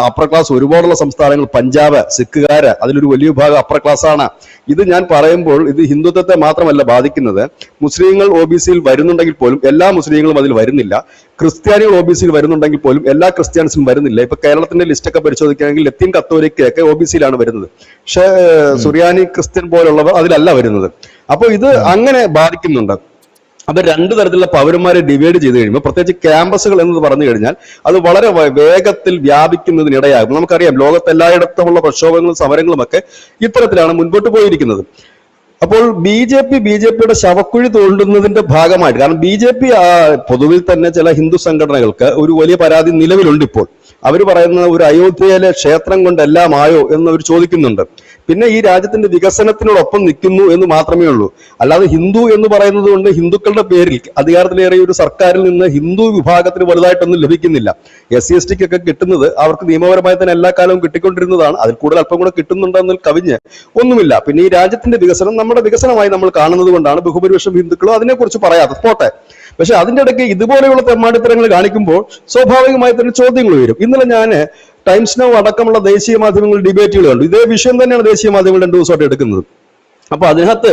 അപ്പർ ക്ലാസ് ഒരുപാടുള്ള സംസ്ഥാനങ്ങൾ പഞ്ചാബ്, സിഖുകാര്, അതിലൊരു വലിയ വിഭാഗം അപ്പർ ക്ലാസ് ആണ്. ഇത് ഞാൻ പറയുമ്പോൾ ഇത് ഹിന്ദുത്വത്തെ മാത്രമല്ല ബാധിക്കുന്നത്. മുസ്ലിങ്ങൾ OBC-യിൽ വരുന്നുണ്ടെങ്കിൽ പോലും എല്ലാ മുസ്ലിങ്ങളും അതിൽ വരുന്നില്ല. ക്രിസ്ത്യാനികൾ OBC-യിൽ വരുന്നുണ്ടെങ്കിൽ പോലും എല്ലാ ക്രിസ്ത്യാനിസും വരുന്നില്ല. ഇപ്പൊ കേരളത്തിന്റെ ലിസ്റ്റൊക്കെ പരിശോധിക്കുകയാണെങ്കിൽ ലത്തീൻ കത്തോലിക്കയൊക്കെ OBC-യിലാണ് വരുന്നത്. പക്ഷെ സുറിയാനി ക്രിസ്ത്യൻ പോലുള്ളവർ അതിലല്ല വരുന്നത്. അപ്പോൾ ഇത് അങ്ങനെ ബാധിക്കുന്നുണ്ട്. അപ്പൊ രണ്ടു തരത്തിലുള്ള പൗരന്മാരെ ഡിവൈഡ് ചെയ്ത് കഴിയുമ്പോൾ, പ്രത്യേകിച്ച് ക്യാമ്പസുകൾ എന്നത് പറഞ്ഞു കഴിഞ്ഞാൽ അത് വളരെ വേഗത്തിൽ വ്യാപിക്കുന്നതിനിടയാകും. നമുക്കറിയാം, ലോകത്തെല്ലായിടത്തുമുള്ള പ്രക്ഷോഭങ്ങളും സമരങ്ങളും ഒക്കെ ഇത്തരത്തിലാണ് മുൻപോട്ട് പോയിരിക്കുന്നത്. അപ്പോൾ BJPയുടെ ശവക്കുഴി തോണ്ടുന്നതിന്റെ ഭാഗമായിട്ട്, കാരണം BJP പൊതുവിൽ തന്നെ ചില ഹിന്ദു സംഘടനകൾക്ക് ഒരു വലിയ പരാതി നിലവിലുണ്ട്. ഇപ്പോൾ അവർ പറയുന്ന ഒരു അയോധ്യയിലെ ക്ഷേത്രം കൊണ്ടെല്ലാം ആയോ എന്ന് അവർ ചോദിക്കുന്നുണ്ട്. പിന്നെ ഈ രാജ്യത്തിന്റെ വികസനത്തിനോടൊപ്പം നിൽക്കുന്നു എന്ന് മാത്രമേ ഉള്ളൂ. അല്ലാതെ ഹിന്ദു എന്ന് പറയുന്നത് കൊണ്ട് ഹിന്ദുക്കളുടെ പേരിൽ അധികാരത്തിലേറെ ഒരു സർക്കാരിൽ നിന്ന് ഹിന്ദു വിഭാഗത്തിന് വലുതായിട്ടൊന്നും ലഭിക്കുന്നില്ല. SC/ST-ക്കൊക്കെ കിട്ടുന്നത് അവർക്ക് നിയമപരമായി തന്നെ എല്ലാ കാലവും കിട്ടിക്കൊണ്ടിരുന്നതാണ്. അതിൽ കൂടുതൽ അല്പം കൂടെ കിട്ടുന്നുണ്ടെന്നതിൽ കവിഞ്ഞ് ഒന്നുമില്ല. പിന്നെ ഈ രാജ്യത്തിന്റെ വികസനം നമ്മുടെ വികസനമായി നമ്മൾ കാണുന്നത് കൊണ്ടാണ് ബഹുഭൂരിപക്ഷം ഹിന്ദുക്കളും അതിനെക്കുറിച്ച് പറയാതെ പോട്ടെ. പക്ഷെ അതിന്റെ ഇടയ്ക്ക് ഇതുപോലെയുള്ള തെമ്മാടിത്തരങ്ങൾ കാണിക്കുമ്പോൾ സ്വാഭാവികമായി തന്നെ ചോദ്യങ്ങൾ വരും. ഇന്നലെ ഞാൻ ടൈംസ് നൗ അടക്കമുള്ള ദേശീയ മാധ്യമങ്ങളിൽ ഡിബേറ്റുകൾ കണ്ടു. ഇതേ വിഷയം തന്നെയാണ് ദേശീയ മാധ്യമങ്ങൾ 2 ദിവസമായിട്ട് എടുക്കുന്നത്. അപ്പൊ അതിനകത്ത്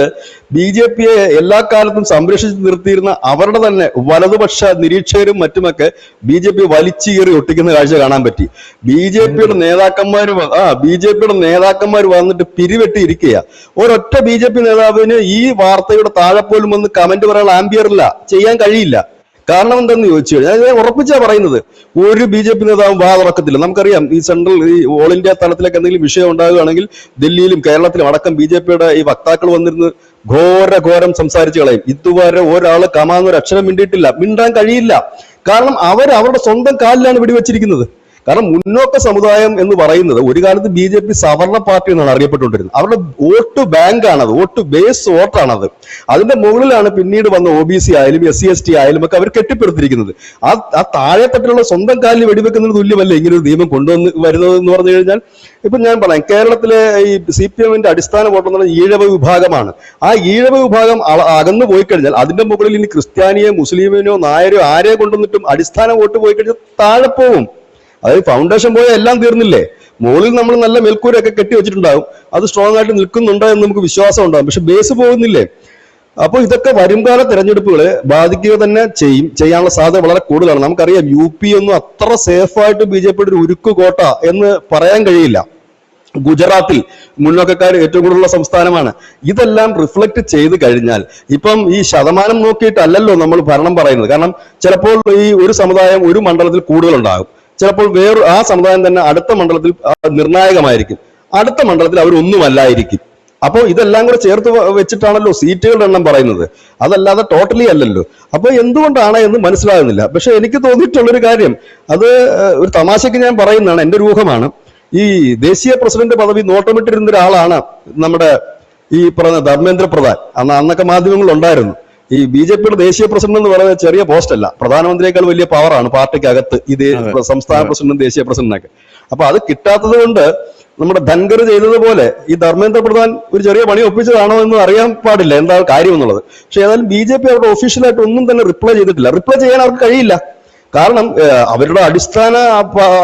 BJPയെ എല്ലാ കാലത്തും സംരക്ഷിച്ച് നിർത്തിയിരുന്ന അവരുടെ തന്നെ വലതുപക്ഷ നിരീക്ഷകരും മറ്റുമൊക്കെ BJP വലിച്ചീറി ഒട്ടിക്കുന്ന കാഴ്ച കാണാൻ പറ്റി. BJPയുടെ നേതാക്കന്മാർ വന്നിട്ട് പിരിവെട്ടിയിരിക്കുക. ഒരൊറ്റ BJP നേതാവിന് ഈ വാർത്തയുടെ താഴെ പോലും വന്ന് കമന്റ് പറയാനുള്ള ആംബിയറില്ല, ചെയ്യാൻ കഴിയില്ല. കാരണം എന്തെന്ന് ചോദിച്ചു കഴിഞ്ഞാൽ, ഞാൻ ഉറപ്പിച്ചാ പറയുന്നത്, ഒരു BJP നേതാവും വാ തുറക്കത്തില്ല. നമുക്കറിയാം, ഈ ഓൾ ഇന്ത്യ തലത്തിലേക്ക് എന്തെങ്കിലും വിഷയം ഉണ്ടാകുകയാണെങ്കിൽ ഡൽഹിയിലും കേരളത്തിലും അടക്കം BJPയുടെ ഈ വക്താക്കൾ വന്നിരുന്ന് ഘോരം സംസാരിച്ചു കളയും. ഇതുവരെ ഒരാള് കമാന്നൊരു അക്ഷരം മിണ്ടിയിട്ടില്ല, മിണ്ടാൻ കഴിയില്ല. കാരണം അവരുടെ സ്വന്തം കാലിലാണ് വെടിവെച്ചിരിക്കുന്നത്. കാരണം മുന്നോക്ക സമുദായം എന്ന് പറയുന്നത് ഒരു കാലത്ത് BJP സവർണ പാർട്ടി എന്നാണ് അറിയപ്പെട്ടുകൊണ്ടിരുന്നത്. അവരുടെ വോട്ട് ബാങ്കാണത്, വോട്ട് ബേസ് വോട്ടാണത്. അതിന്റെ മുകളിലാണ് പിന്നീട് വന്ന OBC ആയാലും SC/ST ആയാലും ഒക്കെ അവർ കെട്ടിപ്പടുത്തിരിക്കുന്നത്. ആ താഴെത്തട്ടിലുള്ള സ്വന്തം കാലിൽ വെടിവെക്കുന്നതിന് തുല്യമല്ല ഇങ്ങനെ ഒരു നിയമം കൊണ്ടുവന്ന് വരുന്നത് എന്ന് പറഞ്ഞു കഴിഞ്ഞാൽ, ഇപ്പൊ ഞാൻ പറയാം, കേരളത്തിലെ ഈ CPM-ന്റെ അടിസ്ഥാന വോട്ട് എന്ന് പറഞ്ഞാൽ ഈഴവ വിഭാഗമാണ്. ആ ഈഴവ വിഭാഗം അകന്നു പോയി കഴിഞ്ഞാൽ അതിന്റെ മുകളിൽ ഇനി ക്രിസ്ത്യാനിയോ മുസ്ലിമിനോ നായരോ ആരെ കൊണ്ടുവന്നിട്ടും അടിസ്ഥാന വോട്ട് പോയി കഴിഞ്ഞാൽ താഴെ പോവും. അതായത് ഫൗണ്ടേഷൻ പോയാൽ എല്ലാം തീർന്നില്ലേ? മുകളിൽ നമ്മൾ നല്ല മേൽക്കൂരൊക്കെ കെട്ടി വെച്ചിട്ടുണ്ടാവും, അത് സ്ട്രോങ് ആയിട്ട് നിൽക്കുന്നുണ്ടോ എന്ന് നമുക്ക് വിശ്വാസം ഉണ്ടാവും. പക്ഷെ ബേസ് പോകുന്നില്ലേ? അപ്പോൾ ഇതൊക്കെ വരുംകാല തെരഞ്ഞെടുപ്പുകളെ ബാധിക്കുക തന്നെ ചെയ്യാനുള്ള സാധ്യത വളരെ കൂടുതലാണ്. നമുക്കറിയാം, UP ഒന്നും അത്ര സേഫായിട്ട് BJPയുടെ ഒരു ഉരുക്കു കോട്ട എന്ന് പറയാൻ കഴിയില്ല. ഗുജറാത്തിൽ മുന്നോക്കക്കാർ ഏറ്റവും കൂടുതലുള്ള സംസ്ഥാനമാണ്. ഇതെല്ലാം റിഫ്ലക്ട് ചെയ്ത് കഴിഞ്ഞാൽ, ഇപ്പം ഈ ശതമാനം നോക്കിയിട്ടല്ലല്ലോ നമ്മൾ ഭരണം പറയുന്നത്. കാരണം ചിലപ്പോൾ ഈ ഒരു സമുദായം ഒരു മണ്ഡലത്തിൽ കൂടുതലുണ്ടാകും, ചിലപ്പോൾ ആ സമുദായം തന്നെ അടുത്ത മണ്ഡലത്തിൽ നിർണായകമായിരിക്കും, അടുത്ത മണ്ഡലത്തിൽ അവരൊന്നുമല്ലായിരിക്കും. അപ്പോൾ ഇതെല്ലാം കൂടെ ചേർത്ത് വെച്ചിട്ടാണല്ലോ സീറ്റുകളുടെ എണ്ണം പറയുന്നത്, അതല്ലാതെ ടോട്ടലി അല്ലല്ലോ. അപ്പൊ എന്തുകൊണ്ടാണ് എന്ന് മനസ്സിലാകുന്നില്ല. പക്ഷെ എനിക്ക് തോന്നിയിട്ടുള്ളൊരു കാര്യം, അത് ഒരു തമാശയ്ക്ക് ഞാൻ പറയുന്നതാണ്, എന്റെ ഒരു ഊഹമാണ്. ഈ ദേശീയ പ്രസിഡന്റ് പദവി നോട്ടമിട്ടിരുന്ന ഒരാളാണ് നമ്മുടെ ഈ പറഞ്ഞ ധർമ്മേന്ദ്ര പ്രധാൻ. അന്നൊക്കെ മാധ്യമങ്ങൾ ഉണ്ടായിരുന്നു. ഈ BJPയുടെ ദേശീയ പ്രസിഡന്റ് എന്ന് പറയുന്നത് ചെറിയ പോസ്റ്റ് അല്ല, പ്രധാനമന്ത്രിയേക്കാൾ വലിയ പവറാണ് പാർട്ടിക്കകത്ത് ഇത് സംസ്ഥാന പ്രസിഡന്റും ദേശീയ പ്രസിഡന്റിനൊക്കെ. അപ്പൊ അത് കിട്ടാത്തത് കൊണ്ട് നമ്മുടെ ധൻഖർ ചെയ്തതുപോലെ ഈ ധർമ്മേന്ദ്ര പ്രധാൻ ഒരു ചെറിയ പണി ഒപ്പിച്ചതാണോ എന്ന് അറിയാൻ പാടില്ല എന്താണ് കാര്യം എന്നുള്ളത്. പക്ഷെ ഏതായാലും BJP അവരുടെ ഒഫീഷ്യലായിട്ട് ഒന്നും തന്നെ റിപ്ലൈ ചെയ്തിട്ടില്ല. റിപ്ലൈ ചെയ്യാൻ അവർക്ക് കഴിയില്ല. കാരണം അവരുടെ അടിസ്ഥാന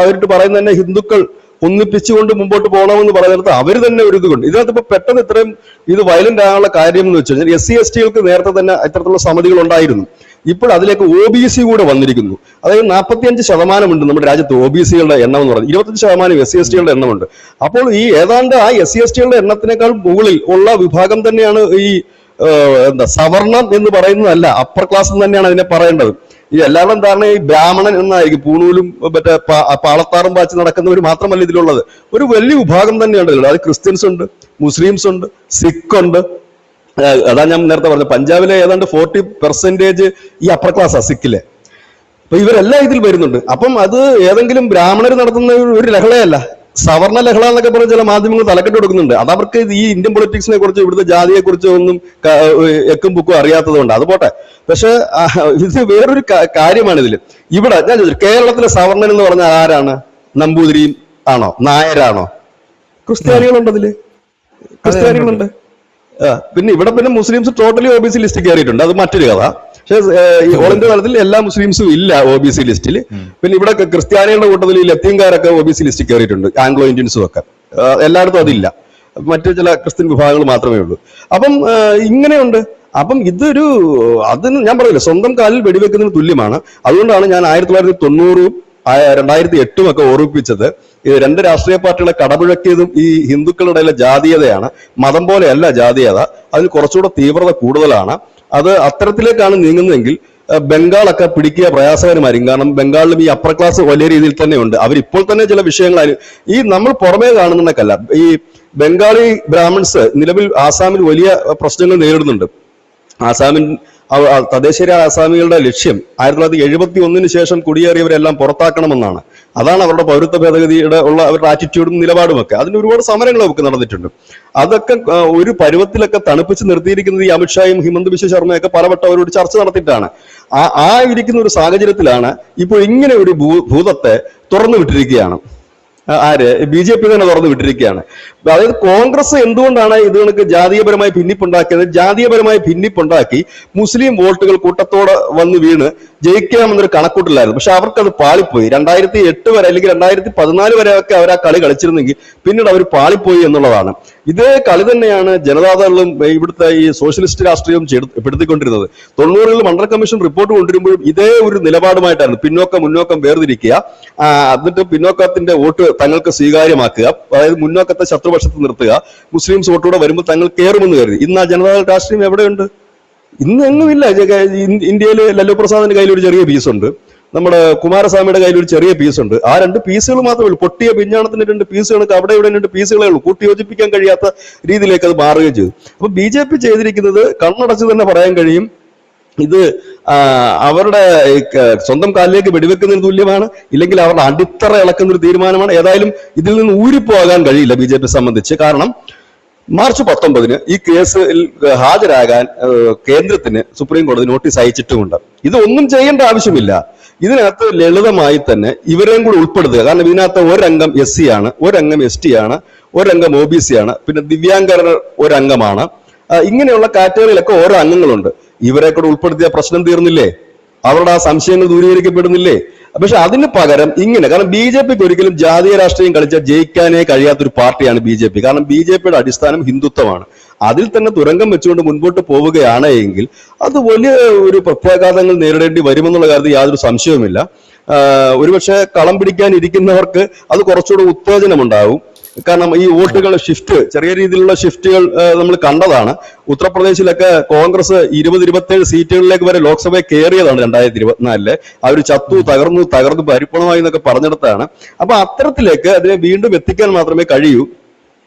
അവർക്ക് പറയുന്നത് തന്നെ ഹിന്ദുക്കൾ ഒന്നിപ്പിച്ചുകൊണ്ട് മുമ്പോട്ട് പോകണമെന്ന് പറയുന്നിടത്ത് അവർ തന്നെ ഒരു ഇതുകൊണ്ട് ഇതിനകത്ത് ഇപ്പൊ പെട്ടെന്ന് ഇത്രയും ഇത് വയലന്റ് ആകാനുള്ള കാര്യം എന്ന് വെച്ച് കഴിഞ്ഞാൽ SC/ST-കൾക്ക് നേരത്തെ തന്നെ ഇത്തരത്തിലുള്ള സമിതികൾ ഉണ്ടായിരുന്നു. ഇപ്പോൾ അതിലേക്ക് OBC കൂടെ വന്നിരിക്കുന്നു. അതായത് 45% നമ്മുടെ രാജ്യത്ത് OBC-കളുടെ എണ്ണം എന്ന് പറയുന്നത്, 25% SC/ST-കളുടെ എണ്ണമുണ്ട്. അപ്പോൾ ഈ ഏതാണ്ട് ആ SC/ST-കളുടെ എണ്ണത്തിനേക്കാൾ മുകളിൽ ഉള്ള വിഭാഗം തന്നെയാണ് ഈ സവർണം എന്ന് പറയുന്നതല്ല, അപ്പർ ക്ലാസ് എന്ന് തന്നെയാണ് അതിനെ പറയേണ്ടത്. ഈ എല്ലാവരും ധാരണ ഈ ബ്രാഹ്മണൻ എന്നായിരിക്കും, പൂണൂലും മറ്റേ പാളത്താറും പാച്ച് നടക്കുന്നവർ മാത്രമല്ല ഇതിലുള്ളത്. ഒരു വലിയ വിഭാഗം തന്നെയാണ് ഇതിലുള്ളത്. അത് ക്രിസ്ത്യൻസ് ഉണ്ട്, മുസ്ലിംസ് ഉണ്ട്, സിഖ് ഉണ്ട്. അതാ ഞാൻ നേരത്തെ പറഞ്ഞത്, പഞ്ചാബിലെ ഏതാണ്ട് 40% ഈ അപ്പർ ക്ലാസ്സാ സിക്കിലെ. അപ്പൊ ഇവരെല്ലാം ഇതിൽ വരുന്നുണ്ട്. അപ്പം അത് ഏതെങ്കിലും ബ്രാഹ്മണർ നടത്തുന്ന ഒരു ലഹളയല്ല, സവർണ ലഹള എന്നൊക്കെ പറഞ്ഞ ചില മാധ്യമങ്ങൾ തലക്കെട്ട് കൊടുക്കുന്നുണ്ട്. അതവർക്ക് ഈ ഇന്ത്യൻ പൊളിറ്റിക്സിനെ കുറിച്ച്, ഇവിടുത്തെ ജാതിയെ കുറിച്ച് ഒന്നും എക്കും പുക്കും അറിയാത്തത് കൊണ്ട് അത് പോട്ടെ. പക്ഷെ ഇത് വേറൊരു കാര്യമാണ് ഇതിൽ. ഇവിടെ ഞാൻ ചോദിച്ചു, കേരളത്തിലെ സവർണൻ എന്ന് പറഞ്ഞാൽ ആരാണ്? നമ്പൂതിരിയും ആണോ, നായരാണോ? ക്രിസ്ത്യാനികളുണ്ട് അതില്, ക്രിസ്ത്യാനികളുണ്ട്. പിന്നെ ഇവിടെ പിന്നെ മുസ്ലിംസ് ടോട്ടലി OBC ലിസ്റ്റ് കയറിയിട്ടുണ്ട്, അത് മറ്റൊരു കഥ. പക്ഷേ ഈ ഓൾ ഇന്ത്യ തലത്തിൽ എല്ലാ മുസ്ലിംസും ഇല്ല OBC ലിസ്റ്റിൽ. പിന്നെ ഇവിടെ ക്രിസ്ത്യാനികളുടെ കൂട്ടത്തിൽ ഈ ലത്തീൻകാരൊക്കെ OBC ലിസ്റ്റിൽ കയറിയിട്ടുണ്ട്, ആംഗ്ലോ ഇന്ത്യൻസും ഒക്കെ. എല്ലായിടത്തും അതില്ല, മറ്റു ചില ക്രിസ്ത്യൻ വിഭാഗങ്ങൾ മാത്രമേ ഉള്ളൂ. അപ്പം ഇങ്ങനെയുണ്ട്. അപ്പം ഇതൊരു, അതിന് ഞാൻ പറയില്ല, സ്വന്തം കാലിൽ വെടിവെക്കുന്നതിന് തുല്യമാണ്. അതുകൊണ്ടാണ് ഞാൻ 1990-ഉം 2008-ഉം ഒക്കെ ഓർമ്മിപ്പിച്ചത്. രണ്ട് രാഷ്ട്രീയ പാർട്ടികളെ കടപുഴക്കിയതും ഈ ഹിന്ദുക്കളുടെ ജാതീയതയാണ്. മതം പോലെയല്ല ജാതീയത, അതിന് കുറച്ചുകൂടെ തീവ്രത കൂടുതലാണ്. അത് അത്തരത്തിലേക്കാണ് നീങ്ങുന്നതെങ്കിൽ ബംഗാളൊക്കെ പിടിക്കുക പ്രയാസകരമായിരിക്കും. കാരണം ബംഗാളിലും ഈ അപ്പർ ക്ലാസ് വലിയ രീതിയിൽ തന്നെ ഉണ്ട്. അവരിപ്പോൾ തന്നെ ചില വിഷയങ്ങൾ ഈ നമ്മൾ പുറമേ കാണുന്നതൊക്കെയല്ല. ഈ ബംഗാളി ബ്രാഹ്മിൺസ് നിലവിൽ ആസാമിൽ വലിയ പ്രശ്നങ്ങൾ നേരിടുന്നുണ്ട്. തദ്ദേശീയ ആസാമികളുടെ ലക്ഷ്യം 1971 ശേഷം കുടിയേറിയവരെല്ലാം പുറത്താക്കണമെന്നാണ്. അതാണ് അവരുടെ പൗരത്വ ഭേദഗതിയുടെ ഉള്ള അവരുടെ ആറ്റിറ്റ്യൂഡും നിലപാടുമൊക്കെ. അതിന് ഒരുപാട് സമരങ്ങളൊക്കെ നടന്നിട്ടുണ്ട്. അതൊക്കെ ഒരു പരുവത്തിലൊക്കെ തണുപ്പിച്ച് നിർത്തിയിരിക്കുന്നത് ഈ അമിത്ഷായും ഹിമന്ത് ബിശ്വ ശർമ്മയൊക്കെ പലവട്ടം അവരോട് ചർച്ച നടത്തിയിട്ടാണ്. ആ ഇരിക്കുന്ന ഒരു സാഹചര്യത്തിലാണ് ഇപ്പോൾ ഇങ്ങനെ ഒരു ഭൂതത്തെ തുറന്നു വിട്ടിരിക്കുകയാണ്. ആര്? BJP തന്നെ തുറന്നു വിട്ടിരിക്കുകയാണ്. അതായത് കോൺഗ്രസ് എന്തുകൊണ്ടാണ് ഇത് കണക്ക് ജാതീയപരമായി ഭിന്നിപ്പുണ്ടാക്കിയത്? ജാതീയപരമായി ഭിന്നിപ്പുണ്ടാക്കി മുസ്ലിം വോട്ടുകൾ കൂട്ടത്തോടെ വന്ന് വീണ് ജയിക്കാമെന്നൊരു കണക്കൂട്ടില്ലായിരുന്നു. പക്ഷെ അവർക്കത് പാളിപ്പോയി. 2008 വരെ അല്ലെങ്കിൽ 2014 വരെയൊക്കെ അവർ ആ കളി കളിച്ചിരുന്നെങ്കിൽ പിന്നീട് അവർ പാളിപ്പോയി എന്നുള്ളതാണ്. ഇതേ കളി തന്നെയാണ് ജനതാദളും ഇവിടുത്തെ ഈ സോഷ്യലിസ്റ്റ് രാഷ്ട്രീയവും പെടുത്തിക്കൊണ്ടിരുന്നത്. 90-കളിൽ മണ്ഡൽ കമ്മീഷൻ റിപ്പോർട്ട് കൊണ്ടുവരുമ്പോഴും ഇതേ ഒരു നിലപാടുമായിട്ടായിരുന്നു. പിന്നോക്കം മുന്നോക്കം വേർതിരിക്കുക, എന്നിട്ട് പിന്നോക്കത്തിന്റെ വോട്ട് തങ്ങൾക്ക് സ്വീകാര്യമാക്കുക, അതായത് മുന്നോക്കത്തെ ശത്രുപക്ഷത്ത് നിർത്തുക, മുസ്ലിംസ് വോട്ടൂടെ വരുമ്പോൾ തങ്ങൾ കയറുമെന്ന് കരുതി. ഇന്ന് ആ ജനതാദൾ രാഷ്ട്രീയം എവിടെയുണ്ട്? ഇന്ന് എങ്ങുമില്ല. ഇന്ത്യയിൽ ലല്ലു പ്രസാദിന്റെ കയ്യിൽ ഒരു ചെറിയ പീസുണ്ട്, നമ്മുടെ കുമാരസ്വാമിയുടെ കയ്യിൽ ഒരു ചെറിയ പീസുണ്ട്. ആ 2 പീസുകൾ മാത്രമേ ഉള്ളൂ. പൊട്ടിയ പിഞ്ഞാണത്തിന് 2 പീസുകൾക്ക് അവിടെ ഇവിടെ 2 പീസുകളേ ഉള്ളൂ. കൂട്ടിയോജിപ്പിക്കാൻ കഴിയാത്ത രീതിയിലേക്ക് അത് മാറുകയും ചെയ്തു. അപ്പൊ BJP ചെയ്തിരിക്കുന്നത് കണ്ണടച്ച് തന്നെ പറയാൻ കഴിയും, ഇത് അവരുടെ സ്വന്തം കാലിലേക്ക് വെടിവെക്കുന്നതിന് തുല്യമാണ്, ഇല്ലെങ്കിൽ അവരുടെ അടിത്തറ ഇളക്കുന്ന ഒരു തീരുമാനമാണ്. ഏതായാലും ഇതിൽ നിന്ന് ഊരിപ്പോകാൻ കഴിയില്ല BJP സംബന്ധിച്ച്. കാരണം മാർച്ച് 19-ന് ഈ കേസിൽ ഹാജരാകാൻ കേന്ദ്രത്തിന് സുപ്രീം കോടതി നോട്ടീസ് അയച്ചിട്ടുമുണ്ട്. ഇതൊന്നും ചെയ്യേണ്ട ആവശ്യമില്ല. ഇതിനകത്ത് ലളിതമായി തന്നെ ഇവരെയും കൂടി ഉൾപ്പെടുത്തുക. കാരണം ഇതിനകത്ത് ഒരംഗം SC ആണ്, ഒരംഗം ST ആണ്, ഒരംഗം OBC ആണ്, പിന്നെ ദിവ്യാംഗർ ഒരംഗമാണ്. ഇങ്ങനെയുള്ള കാറ്റഗറിയിലൊക്കെ ഓരോ അംഗങ്ങളുണ്ട്. ഇവരെ കൂടെ ഉൾപ്പെടുത്തിയ പ്രശ്നം തീർന്നില്ലേ? അവരുടെ ആ സംശയങ്ങൾ ദൂരീകരിക്കപ്പെടുന്നില്ലേ? പക്ഷെ അതിന് പകരം ഇങ്ങനെ, കാരണം BJPക്ക് ഒരിക്കലും ജാതീയ രാഷ്ട്രീയം കളിച്ചാൽ ജയിക്കാനേ കഴിയാത്തൊരു പാർട്ടിയാണ് BJP. കാരണം BJPയുടെ അടിസ്ഥാനം ഹിന്ദുത്വമാണ്. അതിൽ തന്നെ തുരങ്കം വെച്ചുകൊണ്ട് മുൻപോട്ട് പോവുകയാണ് എങ്കിൽ അത് വലിയ ഒരു പ്രത്യാഘാതങ്ങൾ നേരിടേണ്ടി വരുമെന്നുള്ള കാര്യത്തിൽ യാതൊരു സംശയവുമില്ല. ഒരുപക്ഷെ കളം പിടിക്കാൻ ഇരിക്കുന്നവർക്ക് അത് കുറച്ചുകൂടെ ഉത്തേജനമുണ്ടാകും. കാരണം ഈ വോട്ടുകൾ ഷിഫ്റ്റ്, ചെറിയ രീതിയിലുള്ള ഷിഫ്റ്റുകൾ നമ്മൾ കണ്ടതാണ്. ഉത്തർപ്രദേശിലൊക്കെ കോൺഗ്രസ് 20-27 സീറ്റുകളിലേക്ക് വരെ ലോക്സഭയെ കയറിയതാണ് 2024. അവർ ചത്തു, തകർന്നു പരിപ്പണമായി എന്നൊക്കെ പറഞ്ഞെടുത്താണ്. അപ്പൊ അത്തരത്തിലേക്ക് അതിനെ വീണ്ടും എത്തിക്കാൻ മാത്രമേ കഴിയൂ.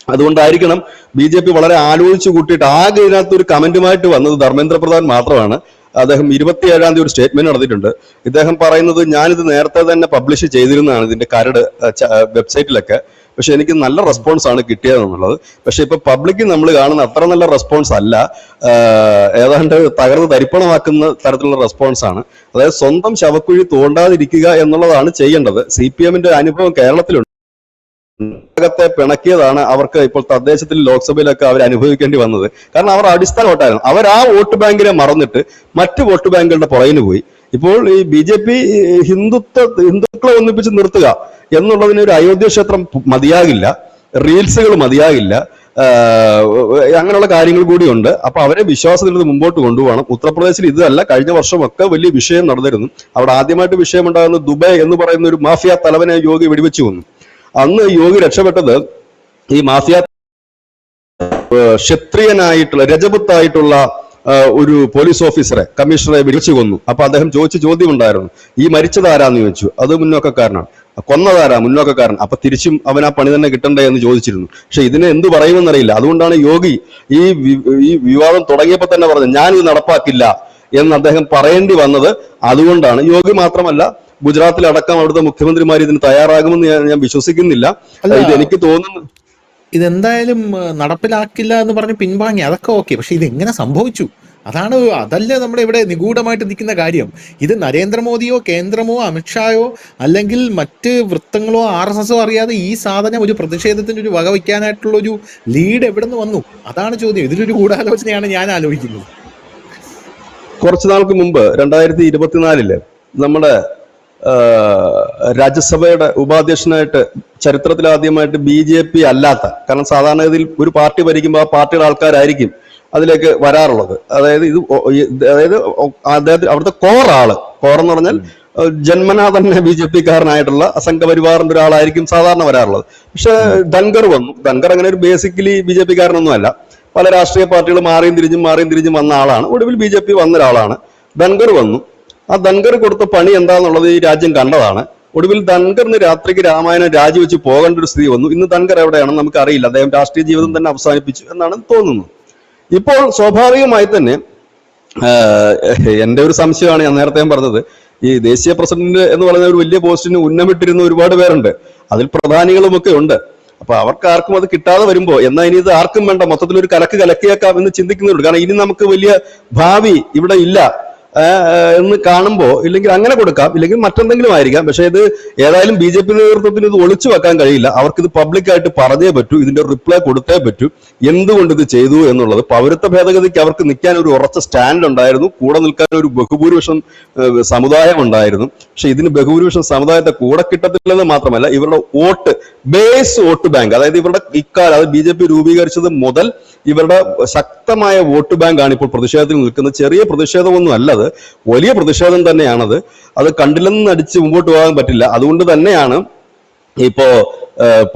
അതുകൊണ്ടായിരിക്കണം BJP വളരെ ആലോചിച്ചു കൂട്ടിയിട്ട് ആകെ ഇതിനകത്ത് ഒരു കമന്റുമായിട്ട് വന്നത് ധർമ്മേന്ദ്ര പ്രധാൻ മാത്രമാണ്. അദ്ദേഹം 27-ാം തീയതി ഒരു സ്റ്റേറ്റ്മെന്റ് നടത്തിയിട്ടുണ്ട്. ഇദ്ദേഹം പറയുന്നത്, ഞാനിത് നേരത്തെ തന്നെ പബ്ലിഷ് ചെയ്തിരുന്നതാണ് ഇതിന്റെ കരട് വെബ്സൈറ്റിലൊക്കെ, പക്ഷെ എനിക്ക് നല്ല റെസ്പോൺസ് ആണ് കിട്ടിയതെന്നുള്ളത്. പക്ഷെ ഇപ്പൊ പബ്ലിക് നമ്മൾ കാണുന്ന അത്ര നല്ല റെസ്പോൺസ് അല്ല, ഏതാണ്ട് തകർന്ന് തരിപ്പണമാക്കുന്ന തരത്തിലുള്ള റെസ്പോൺസ് ആണ്. അതായത് സ്വന്തം ശവക്കുഴി തോണ്ടാതിരിക്കുക എന്നുള്ളതാണ് ചെയ്യേണ്ടത്. CPM-ന്റെ അനുഭവം കേരളത്തിലുണ്ട്. ത്തെ പിണക്കിയതാണ് അവർക്ക് ഇപ്പോൾ തദ്ദേശത്തിൽ ലോക്സഭയിലൊക്കെ അവർ അനുഭവിക്കേണ്ടി വന്നത്. കാരണം അവർ അടിസ്ഥാന വോട്ടായിരുന്നു. അവർ ആ വോട്ട് ബാങ്കിനെ മറന്നിട്ട് മറ്റ് വോട്ട് ബാങ്കുകളുടെ പുറകിന് പോയി. ഇപ്പോൾ ഈ BJP ഹിന്ദുക്കളെ ഒന്നിപ്പിച്ച് നിർത്തുക എന്നുള്ളതിന് ഒരു അയോധ്യ ക്ഷേത്രം മതിയാകില്ല, റീൽസുകൾ മതിയാകില്ല, അങ്ങനെയുള്ള കാര്യങ്ങൾ കൂടിയുണ്ട്. അപ്പൊ അവരെ വിശ്വാസത്തിൽ നിന്ന് മുമ്പോട്ട് കൊണ്ടുപോകണം. ഉത്തർപ്രദേശിൽ ഇതല്ല, കഴിഞ്ഞ വർഷമൊക്കെ വലിയ വിഷയം നടന്നിരുന്നു. അവിടെ ആദ്യമായിട്ട് വിഷയം ഉണ്ടാകുന്ന ദുബൈ എന്ന് പറയുന്ന ഒരു മാഫിയ തലവനെ യോഗി വെടിവെച്ചു കൊന്നു. അന്ന് യോഗി രക്ഷപ്പെട്ടത് ഈ മാഫിയ ക്ഷത്രിയനായിട്ടുള്ള രജപുത്തായിട്ടുള്ള ഒരു പോലീസ് ഓഫീസറെ, കമ്മീഷണറെ വെടിവെച്ചു കൊന്നു. അപ്പൊ അദ്ദേഹം ചോദിച്ച ചോദ്യം ഉണ്ടായിരുന്നു, ഈ മരിച്ചത് ആരാന്ന് ചോദിച്ചു. അത് മുന്നോക്കക്കാരനാണ്. കൊന്നതാരാ? മുന്നോക്കക്കാരൻ. അപ്പൊ തിരിച്ചും അവൻ ആ പണി തന്നെ കിട്ടണ്ടേ എന്ന് ചോദിച്ചിരുന്നു. പക്ഷെ ഇതിനെ എന്ത് പറയുമെന്നറിയില്ല. അതുകൊണ്ടാണ് യോഗി ഈ വിവാദം തുടങ്ങിയപ്പോൾ തന്നെ പറഞ്ഞത് ഞാനിത് നടപ്പാക്കില്ല എന്ന് അദ്ദേഹം പറയേണ്ടി വന്നത്. അതുകൊണ്ടാണ്. യോഗി മാത്രമല്ല, ഗുജറാത്തിലടക്കം അവിടുത്തെ മുഖ്യമന്ത്രിമാർ ഇതിന് തയ്യാറാകുമെന്ന് ഞാൻ വിശ്വസിക്കുന്നില്ല. ഇത് എനിക്ക് തോന്നുന്നു ഇതെന്തായാലും നടപ്പിലാക്കില്ല എന്ന് പറഞ്ഞ് പിൻവാങ്ങി, അതൊക്കെ ഓക്കെ. പക്ഷെ ഇത് എങ്ങനെ സംഭവിച്ചു? അതല്ലേ നമ്മുടെ ഇവിടെ നിഗൂഢമായിട്ട് നിൽക്കുന്ന കാര്യം. ഇത് നരേന്ദ്രമോദിയോ കേന്ദ്രമോ അമിത്ഷായോ അല്ലെങ്കിൽ മറ്റ് വൃത്തങ്ങളോ RSSോ അറിയാതെ ഈ സാധനം ഒരു പ്രതിഷേധത്തിന്റെ ഒരു വകവയ്ക്കാനായിട്ടുള്ള ഒരു ലീഡ് എവിടെ നിന്ന് വന്നു? അതാണ് ചോദ്യം. ഇതിലൊരു ഗൂഢാലോചനയാണ് ഞാൻ ആലോചിക്കുന്നത്. കുറച്ചു നാൾക്ക് മുമ്പ് 2024 നമ്മുടെ രാജ്യസഭയുടെ ഉപാധ്യക്ഷനായിട്ട് ചരിത്രത്തിലാദ്യമായിട്ട് BJP അല്ലാത്ത, കാരണം സാധാരണഗതിയിൽ ഒരു പാർട്ടി ഭരിക്കുമ്പോൾ ആ പാർട്ടിയുടെ ആൾക്കാരായിരിക്കും അതിലേക്ക് വരാറുള്ളത്. അതായത് അദ്ദേഹത്തിന് അവിടുത്തെ കോർ എന്ന് പറഞ്ഞാൽ ജന്മനാ തന്നെ BJP-കാരനായിട്ടുള്ള സംഘപരിവാറിന്റെ ഒരാളായിരിക്കും സാധാരണ വരാറുള്ളത്. പക്ഷെ ധൻഖർ വന്നു. ധൻഖർ അങ്ങനെ ഒരു ബേസിക്കലി BJP-കാരനൊന്നും അല്ല. പല രാഷ്ട്രീയ പാർട്ടികൾ മാറിയും തിരിഞ്ഞും വന്ന ആളാണ്. ഒടുവിൽ BJP വന്ന ഒരാളാണ്. ധൻഖർ വന്നു. ആ ധൻഖർ കൊടുത്ത പണി എന്താന്നുള്ളത് ഈ രാജ്യം കണ്ടതാണ്. ഒടുവിൽ ധൻഖറിന് രാത്രിക്ക് രാമായണം രാജിവെച്ച് പോകേണ്ട ഒരു സ്ഥിതി വന്നു. ഇന്ന് ധൻഖർ എവിടെയാണെന്ന് നമുക്ക് അറിയില്ല. അദ്ദേഹം രാഷ്ട്രീയ ജീവിതം തന്നെ അവസാനിപ്പിച്ചു എന്നാണ് തോന്നുന്നത്. ഇപ്പോൾ സ്വാഭാവികമായി തന്നെ എന്റെ ഒരു സംശയമാണ്, ഞാൻ നേരത്തെ പറഞ്ഞത്, ഈ ദേശീയ പ്രസിഡന്റ് എന്ന് പറയുന്ന ഒരു വലിയ പോസ്റ്റിന് ഉന്നമിട്ടിരുന്ന ഒരുപാട് പേരുണ്ട്. അതിൽ പ്രധാനികളുമൊക്കെ ഉണ്ട്. അപ്പൊ അവർക്ക് ആർക്കും അത് കിട്ടാതെ വരുമ്പോ എന്നാൽ ഇനി ഇത് ആർക്കും വേണ്ട, മൊത്തത്തിൽ ഒരു കലക്കിയേക്കാം എന്ന് ചിന്തിക്കുന്നുണ്ട്. കാരണം ഇനി നമുക്ക് വലിയ ഭാവി ഇവിടെ ഇല്ല എന്ന് കാണുമ്പോ ഇല്ലെങ്കിൽ അങ്ങനെ കൊടുക്കാം, ഇല്ലെങ്കിൽ മറ്റെന്തെങ്കിലും ആയിരിക്കാം. പക്ഷെ ഇത് ഏതായാലും BJP നേതൃത്വത്തിന് ഇത് ഒളിച്ചു വെക്കാൻ കഴിയില്ല. അവർക്കിത് പബ്ലിക്കായിട്ട് പറഞ്ഞേ പറ്റൂ. ഇതിന്റെ റിപ്ലൈ കൊടുത്തേ പറ്റൂ എന്തുകൊണ്ട് ഇത് ചെയ്തു എന്നുള്ളത്. പൗരത്വ ഭേദഗതിക്ക് അവർക്ക് നിൽക്കാൻ ഒരു ഉറച്ച സ്റ്റാൻഡ് ഉണ്ടായിരുന്നു. കൂടെ നിൽക്കാൻ ഒരു ബഹുഭൂരിപക്ഷം സമുദായം ഉണ്ടായിരുന്നു. പക്ഷെ ഇതിന് ബഹുഭൂരിപക്ഷം സമുദായത്തെ കൂടെ കിട്ടത്തില്ലെന്ന് മാത്രമല്ല, ഇവരുടെ ബേസ് വോട്ട് ബാങ്ക്, അതായത് ഇവരുടെ ഇക്കാലം, അത് BJP രൂപീകരിച്ചത് മുതൽ ഇവരുടെ ശക്തമായ വോട്ട് ബാങ്കാണ് ഇപ്പോൾ പ്രതിഷേധത്തിൽ നിൽക്കുന്നത്. ചെറിയ പ്രതിഷേധമൊന്നും അല്ലത്, വലിയ പ്രതിഷേധം തന്നെയാണത്. അത് കണ്ടില്ലെന്ന് അടിച്ച് മുമ്പോട്ട് പോകാൻ പറ്റില്ല. അതുകൊണ്ട് തന്നെയാണ് ഇപ്പോ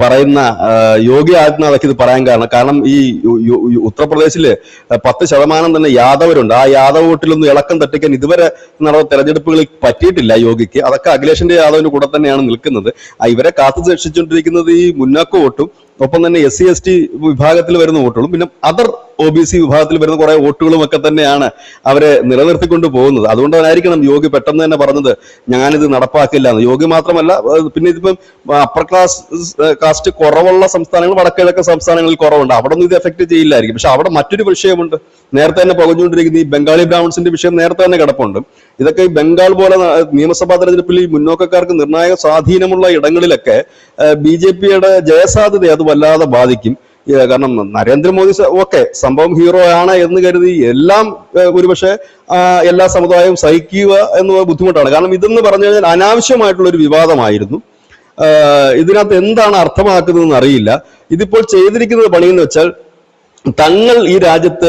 പറയുന്ന യോഗി ആദിത്യനാഥ് ഇത് പറയാൻ കാരണം ഈ ഉത്തർപ്രദേശില് 10% തന്നെ യാദവരുണ്ട്. ആ യാദവ് വോട്ടിലൊന്നും ഇളക്കം തട്ടിക്കാൻ ഇതുവരെ നടന്ന തെരഞ്ഞെടുപ്പുകളിൽ പറ്റിയിട്ടില്ല യോഗിക്ക്. അതൊക്കെ അഖിലേഷിന്റെ യാദവിന്റെ കൂടെ തന്നെയാണ് നിൽക്കുന്നത്. ഇവരെ കാത്തു രക്ഷിച്ചുകൊണ്ടിരിക്കുന്നത് ഈ മുന്നാക്ക വോട്ടും ഒപ്പം തന്നെ SC/ST വിഭാഗത്തിൽ വരുന്ന വോട്ടുകളും പിന്നെ അതർ OBC വിഭാഗത്തിൽ വരുന്ന കുറെ വോട്ടുകളും ഒക്കെ തന്നെയാണ് അവരെ നിലനിർത്തിക്കൊണ്ട് പോകുന്നത്. അതുകൊണ്ട് തന്നെയായിരിക്കണം യോഗി പെട്ടെന്ന് തന്നെ പറഞ്ഞത് ഞാനിത് നടപ്പാക്കില്ല എന്ന്. യോഗി മാത്രമല്ല, പിന്നെ ഇതിപ്പം അപ്പർ കാസ്റ്റ് കുറവുള്ള സംസ്ഥാനങ്ങൾ, വടക്കിഴക്കൻ സംസ്ഥാനങ്ങളിൽ കുറവുണ്ട്. അവിടെ ഒന്നും ഇത് എഫക്ട് ചെയ്യില്ലായിരിക്കും. പക്ഷെ അവിടെ മറ്റൊരു വിഷയമുണ്ട്, നേരത്തെ തന്നെ പുകഞ്ഞുകൊണ്ടിരിക്കുന്ന ഈ ബംഗാളി ബ്രാഹ്മൺസിന്റെ വിഷയം നേരത്തെ തന്നെ കിടപ്പുണ്ട്. ഇതൊക്കെ ഈ ബംഗാൾ പോലെ നിയമസഭാ തെരഞ്ഞെടുപ്പിൽ ഈ മുന്നോക്കക്കാർക്ക് നിർണായക സ്വാധീനമുള്ള ഇടങ്ങളിലൊക്കെ BJP-യുടെ ജയസാധ്യത അത് വല്ലാതെ ബാധിക്കും. കാരണം നരേന്ദ്രമോദി ഓക്കെ സംഭവം ഹീറോ ആണ് എന്ന് കരുതി എല്ലാം ഒരുപക്ഷെ എല്ലാ സമുദായവും സഹിക്കുക എന്നത് ബുദ്ധിമുട്ടാണ്. കാരണം ഇതെന്ന് പറഞ്ഞു കഴിഞ്ഞാൽ അനാവശ്യമായിട്ടുള്ള ഒരു വിവാദമായിരുന്നു. ഇതിനകത്ത് എന്താണ് അർത്ഥമാക്കുന്നതെന്ന് അറിയില്ല. ഇതിപ്പോൾ ചെയ്തിരിക്കുന്നത് പണിയെന്ന് വെച്ചാൽ തങ്ങൾ ഈ രാജ്യത്ത്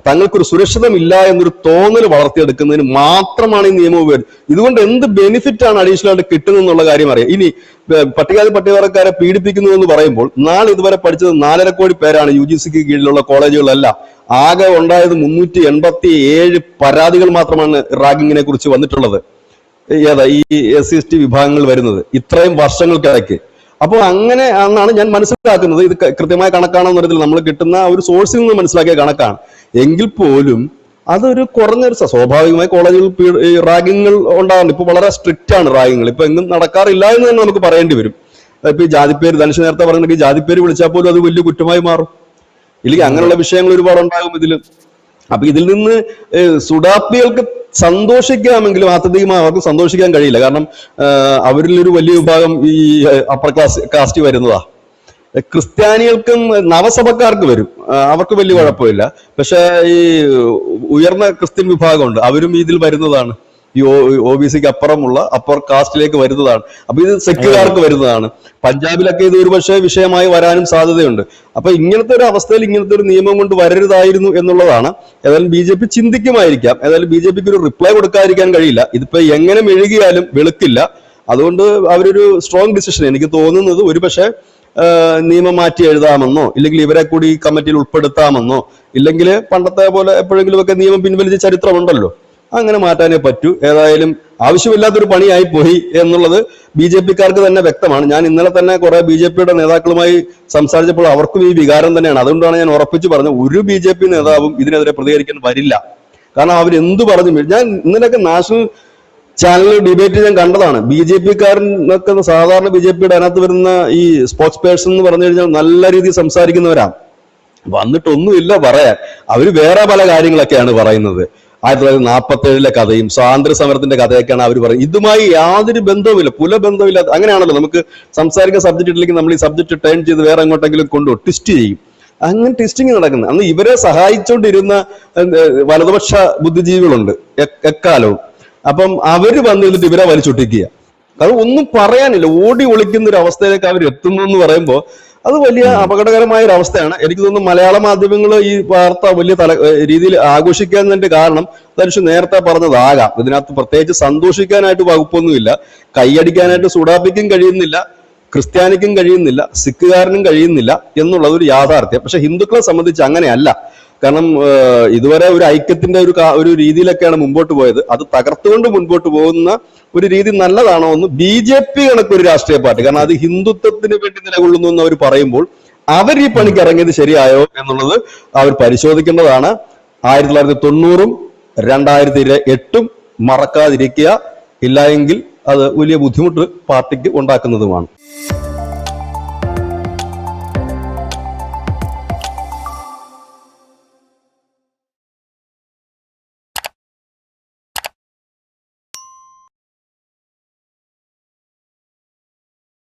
തങ്ങൾക്കൊരു സുരക്ഷിതമില്ല എന്നൊരു തോന്നൽ വളർത്തിയെടുക്കുന്നതിന് മാത്രമാണ് ഈ നിയമം ഉപയോഗിച്ചത്. ഇതുകൊണ്ട് എന്ത് ബെനിഫിറ്റ് ആണ് അഡീഷണൽ ആയിട്ട് കിട്ടുന്നത് എന്നുള്ള കാര്യം അറിയാം. ഇനി പട്ടികവർഗക്കാരെ പീഡിപ്പിക്കുന്നു എന്ന് പറയുമ്പോൾ ഇതുവരെ പഠിച്ചത് 4.5 കോടി പേരാണ് UGCക്ക് കീഴിലുള്ള കോളേജുകളെല്ലാം. ആകെ ഉണ്ടായത് 387 പരാതികൾ മാത്രമാണ് റാഗിങ്ങിനെ കുറിച്ച് വന്നിട്ടുള്ളത്. ഈ SC/ST വിഭാഗങ്ങൾ വരുന്നത് ഇത്രയും വർഷങ്ങൾക്കിടയ്ക്ക്. അപ്പോൾ അങ്ങനെ ആണെന്നാണ് ഞാൻ മനസ്സിലാക്കുന്നത്. ഇത് കൃത്യമായ കണക്കാണെന്ന് പറയുന്നത് നമ്മൾ കിട്ടുന്ന ഒരു സോഴ്സിൽ നിന്ന് മനസ്സിലാക്കിയ കണക്കാണ്. എങ്കിൽ പോലും അതൊരു കുറഞ്ഞൊരു സ്വാഭാവികമായി കോളേജുകൾ റാഗിങ്ങൾ ഉണ്ടാകുന്നുണ്ട്. ഇപ്പൊ വളരെ സ്ട്രിക്റ്റ് ആണ് റാഗിങ്ങൾ. ഇപ്പൊ എങ്ങും നടക്കാറില്ല എന്ന് തന്നെ നമുക്ക് പറയേണ്ടി വരും. ഇപ്പൊ ഈ ജാതിപ്പേര് ധനുഷ് നേരത്തെ പറഞ്ഞിട്ടുണ്ടെങ്കിൽ ജാതിപ്പേര് വിളിച്ചാൽ പോലും അത് വലിയ കുറ്റമായി മാറും. ഇല്ലെങ്കിൽ അങ്ങനെയുള്ള വിഷയങ്ങൾ ഒരുപാട് ഉണ്ടാകും ഇതിൽ. അപ്പൊ ഇതിൽ നിന്ന് സുഡാപ്പികൾക്ക് സന്തോഷിക്കാമെങ്കിലും ആത്യന്തികമായി അവർക്ക് സന്തോഷിക്കാൻ കഴിയില്ല. കാരണം അവരിലൊരു വലിയ വിഭാഗം ഈ അപ്പർ കാസ്റ്റ് വരുന്നതാ. ക്രിസ്ത്യാനികൾക്കും നവസഭക്കാർക്ക് വരും, അവർക്ക് വലിയ കുഴപ്പമില്ല. പക്ഷെ ഈ ഉയർന്ന ക്രിസ്ത്യൻ വിഭാഗമുണ്ട്, അവരും ഇതിൽ വരുന്നതാണ്. ഈ OBCക്ക് അപ്പുറമുള്ള അപ്പർ കാസ്റ്റിലേക്ക് വരുന്നതാണ്. അപ്പൊ ഇത് സെക്യുലാർക്ക് വരുന്നതാണ്. പഞ്ചാബിലൊക്കെ ഇത് ഒരുപക്ഷെ വിഷയമായി വരാനും സാധ്യതയുണ്ട്. അപ്പൊ ഇങ്ങനത്തെ ഒരു അവസ്ഥയിൽ ഇങ്ങനത്തെ ഒരു നിയമം കൊണ്ട് വരരുതായിരുന്നു എന്നുള്ളതാണ്. ഏതായാലും BJP ചിന്തിക്കുമായിരിക്കാം. ഏതായാലും BJPക്ക് ഒരു റിപ്ലൈ കൊടുക്കാതിരിക്കാൻ കഴിയില്ല. ഇതിപ്പോ എങ്ങനെ മെഴുകിയാലും വെളുക്കില്ല. അതുകൊണ്ട് അവരൊരു സ്ട്രോങ് ഡിസിഷൻ, എനിക്ക് തോന്നുന്നത് ഒരുപക്ഷെ നിയമം മാറ്റി എഴുതാമെന്നോ, ഇല്ലെങ്കിൽ ഇവരെ കൂടി കമ്മിറ്റിയിൽ ഉൾപ്പെടുത്താമെന്നോ, ഇല്ലെങ്കിൽ പണ്ടത്തെ പോലെ എപ്പോഴെങ്കിലും ഒക്കെ നിയമം പിൻവലിച്ച ചരിത്രമുണ്ടല്ലോ, അങ്ങനെ മാറ്റാനേ പറ്റൂ. ഏതായാലും ആവശ്യമില്ലാത്തൊരു പണിയായി പോയി എന്നുള്ളത് BJPക്കാർക്ക് തന്നെ വ്യക്തമാണ്. ഞാൻ ഇന്നലെ തന്നെ കുറെ BJPയുടെ നേതാക്കളുമായി സംസാരിച്ചപ്പോൾ അവർക്കും ഈ വികാരം തന്നെയാണ്. അതുകൊണ്ടാണ് ഞാൻ ഉറപ്പിച്ചു പറഞ്ഞത്, ഒരു BJP നേതാവും ഇതിനെതിരെ പ്രതികരിക്കാൻ വരില്ല. കാരണം അവരെന്തു പറഞ്ഞു, ഞാൻ ഇന്നലെയൊക്കെ നാഷണൽ ചാനൽ ഡിബേറ്റ് ഞാൻ കണ്ടതാണ്. BJPക്കാരനൊക്കെ സാധാരണ BJPയുടെ അതിനകത്ത് വരുന്ന ഈ സ്പോക്സ് പേഴ്സൺ എന്ന് പറഞ്ഞു കഴിഞ്ഞാൽ നല്ല രീതിയിൽ സംസാരിക്കുന്നവരാ. വന്നിട്ടൊന്നുമില്ല പറയാൻ. അവര് വേറെ പല കാര്യങ്ങളൊക്കെയാണ് പറയുന്നത്. 1947 കഥയും സ്വാതന്ത്ര്യ സമരത്തിന്റെ കഥയൊക്കെയാണ് അവർ പറയുന്നത്. ഇതുമായി യാതൊരു ബന്ധവുമില്ല, പുലബന്ധമില്ല. അങ്ങനെയാണല്ലോ നമുക്ക് സംസാരിക്കുന്ന സബ്ജക്ട് ഇല്ലെങ്കിൽ നമ്മൾ ഈ സബ്ജക്ട് ടേൺ ചെയ്ത് വേറെ എങ്ങോട്ടെങ്കിലും കൊണ്ടു ട്വിസ്റ്റ് ചെയ്യും. അങ്ങനെ ട്വിസ്റ്റിങ് നടക്കുന്നത്. അന്ന് ഇവരെ സഹായിച്ചുകൊണ്ടിരുന്ന വലതുപക്ഷ ബുദ്ധിജീവികളുണ്ട് എക്കാലവും. അപ്പം അവര് വന്നിരുന്നിട്ട് ഇവരെ വലിച്ചൊട്ടിക്കുക. അത് ഒന്നും പറയാനില്ല, ഓടി ഒളിക്കുന്ന ഒരു അവസ്ഥയിലേക്ക് അവർ എത്തുന്നു എന്ന് പറയുമ്പോൾ അത് വലിയ അപകടകരമായ ഒരു അവസ്ഥയാണ്. എനിക്ക് തോന്നുന്നു മലയാള മാധ്യമങ്ങൾ ഈ വാർത്ത വലിയ രീതിയിൽ ആഘോഷിക്കുന്നതിന്റെ കാരണം ധനുഷ് നേരത്തെ പറഞ്ഞതാകാം. ഇതിനകത്ത് പ്രത്യേകിച്ച് സന്തോഷിക്കാനായിട്ട് വകുപ്പൊന്നുമില്ല. കൈയടിക്കാനായിട്ട് സുഡാപ്പിക്കും കഴിയുന്നില്ല, ക്രിസ്ത്യാനിക്കും കഴിയുന്നില്ല, സിഖുകാരനും കഴിയുന്നില്ല എന്നുള്ളത് ഒരു യാഥാർത്ഥ്യം. പക്ഷെ ഹിന്ദുക്കളെ സംബന്ധിച്ച് അങ്ങനെയല്ല. കാരണം ഇതുവരെ ഒരു ഐക്യത്തിന്റെ ഒരു രീതിയിലൊക്കെയാണ് മുമ്പോട്ട് പോയത്. അത് തകർത്തുകൊണ്ട് മുൻപോട്ട് പോകുന്ന ഒരു രീതി നല്ലതാണോ എന്ന് BJP കണക്കൊരു രാഷ്ട്രീയ പാർട്ടി, കാരണം അത് ഹിന്ദുത്വത്തിന് വേണ്ടി നിലകൊള്ളുന്നു എന്ന് അവർ പറയുമ്പോൾ അവർ ഈ പണിക്ക് ഇറങ്ങിയത് ശരിയായോ എന്നുള്ളത് അവർ പരിശോധിക്കേണ്ടതാണ്. 1990-ഉം 2008-ഉം മറക്കാതിരിക്കുക. ഇല്ല എങ്കിൽ അത് വലിയ ബുദ്ധിമുട്ട് പാർട്ടിക്ക് ഉണ്ടാക്കുന്നതുമാണ്.